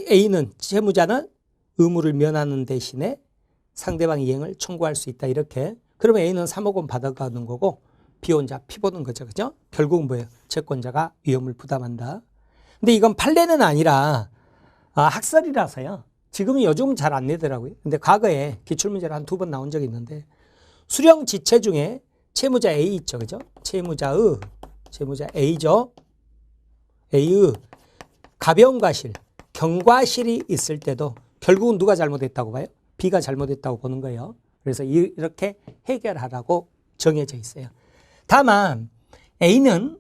A는 채무자는 의무를 면하는 대신에 상대방 이행을 청구할 수 있다. 이렇게. 그러면 A는 3억 원 받아가는 거고 B 혼자 피보는 거죠. 그죠? 결국은 뭐예요? 채권자가 위험을 부담한다. 근데 이건 판례는 아니라 학설이라서요. 지금은 요즘은 잘 안 내더라고요. 근데 과거에 기출문제로 한 2번 나온 적이 있는데 수령 지체 중에 채무자 A 있죠. 그죠? 채무자 A죠. A의 가벼운 과실, 경과실이 있을 때도 결국은 누가 잘못했다고 봐요? B가 잘못했다고 보는 거예요. 그래서 이렇게 해결하라고 정해져 있어요. 다만 A는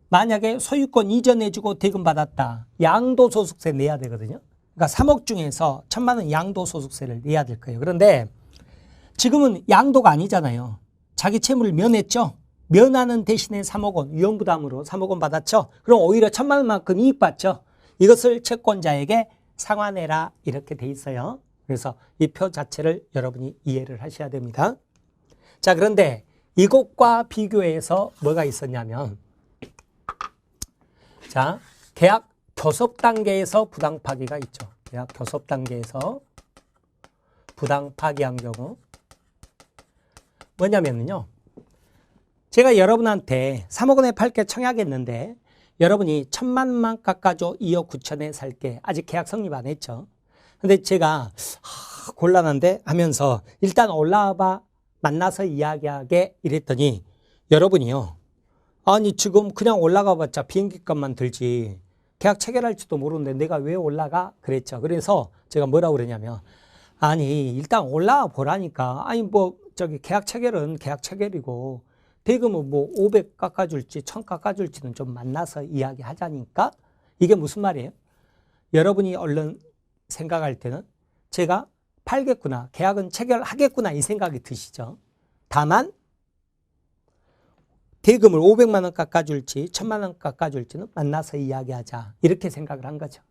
만약에 소유권 이전해주고 대금받았다. 양도소득세 내야 되거든요. 그러니까 3억 중에서 1,000만 원 양도소득세를 내야 될 거예요. 그런데 지금은 양도가 아니잖아요. 자기 채무를 면했죠. 면하는 대신에 3억 원, 위험부담으로 3억 원 받았죠. 그럼 오히려 1,000만 원만큼 이익 받죠. 이것을 채권자에게 상환해라 이렇게 돼 있어요. 그래서 이 표 자체를 여러분이 이해를 하셔야 됩니다. 자, 그런데 이것과 비교해서 뭐가 있었냐면 자, 계약 교섭 단계에서 부당 파기가 있죠. 계약 교섭 단계에서 부당 파기한 경우 뭐냐면요. 제가 여러분한테 3억 원에 팔게 청약했는데 여러분이 1,000만 원만 깎아줘 2억 9천에 살게. 아직 계약 성립 안 했죠. 근데 제가 곤란한데 하면서 일단 올라와봐 만나서 이야기하게 이랬더니 여러분이요. 아니 지금 그냥 올라가 봤자 비행기 값만 들지 계약 체결할지도 모르는데 내가 왜 올라가? 그랬죠. 그래서 제가 뭐라고 그러냐면 아니 일단 올라와 보라니까. 아니 뭐 저기 계약 체결은 계약 체결이고 대금은 뭐 500 깎아줄지 1000 깎아줄지는 좀 만나서 이야기하자니까. 이게 무슨 말이에요? 여러분이 얼른 생각할 때는 제가 팔겠구나 계약은 체결하겠구나 이 생각이 드시죠. 다만 대금을 500만 원 깎아줄지 1000만 원 깎아줄지는 만나서 이야기하자 이렇게 생각을 한 거죠.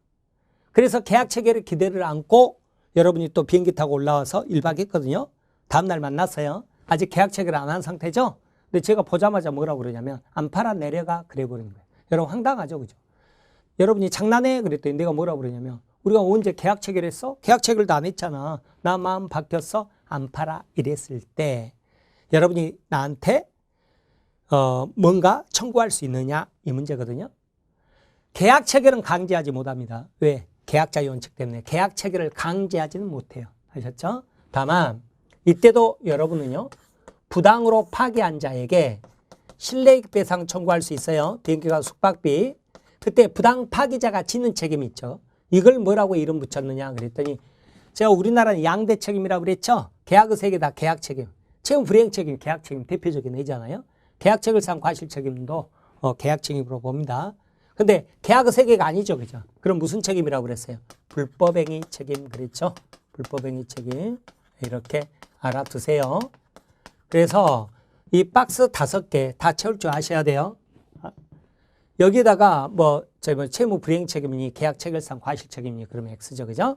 그래서 계약 체결의 기대를 안고 여러분이 또 비행기 타고 올라와서 1박 했거든요. 다음날 만났어요. 아직 계약 체결 안 한 상태죠. 근데 제가 보자마자 뭐라고 그러냐면 안 팔아 내려가 그래 버리는 거예요. 여러분 황당하죠, 그죠? 여러분이 장난해 그랬더니 내가 뭐라고 그러냐면 우리가 언제 계약 체결했어? 계약 체결도 안 했잖아. 나 마음 바뀌었어? 안 팔아 이랬을 때 여러분이 나한테 뭔가 청구할 수 있느냐 이 문제거든요. 계약 체결은 강제하지 못합니다. 왜? 계약자 원칙 때문에 계약 체결을 강제하지는 못해요. 아셨죠? 다만 이때도 여러분은요. 부당으로 파기한 자에게 실내익 배상 청구할 수 있어요. 비행기가 숙박비. 그때 부당 파기자가 지는 책임이 있죠. 이걸 뭐라고 이름 붙였느냐 그랬더니 제가 우리나라는 양대 책임이라고 그랬죠. 계약의 세 개 다 계약 책임. 채무 불이행 책임, 계약 책임 대표적인 예잖아요. 계약 체결상 과실 책임도 계약 책임으로 봅니다. 근데 계약의 세 개가 아니죠. 그죠? 그럼 무슨 책임이라고 그랬어요? 불법행위 책임 그랬죠. 불법행위 책임. 이렇게 알아두세요. 그래서 이 박스 5개 다 채울 줄 아셔야 돼요. 여기다가 채무 불이행 책임이니 계약 체결상 과실 책임이니 그러면 X죠. 그죠?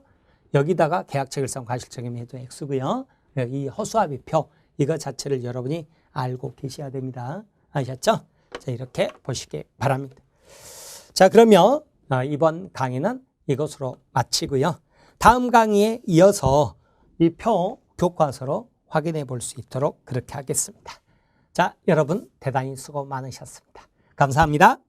여기다가 계약 체결상 과실 책임이 해도 X고요. 이 허수아비 표 이거 자체를 여러분이 알고 계셔야 됩니다. 아셨죠? 자, 이렇게 보시기 바랍니다. 자, 그러면 이번 강의는 이것으로 마치고요. 다음 강의에 이어서 이 표 교과서로 확인해 볼 수 있도록 그렇게 하겠습니다. 자, 여러분 대단히 수고 많으셨습니다. 감사합니다.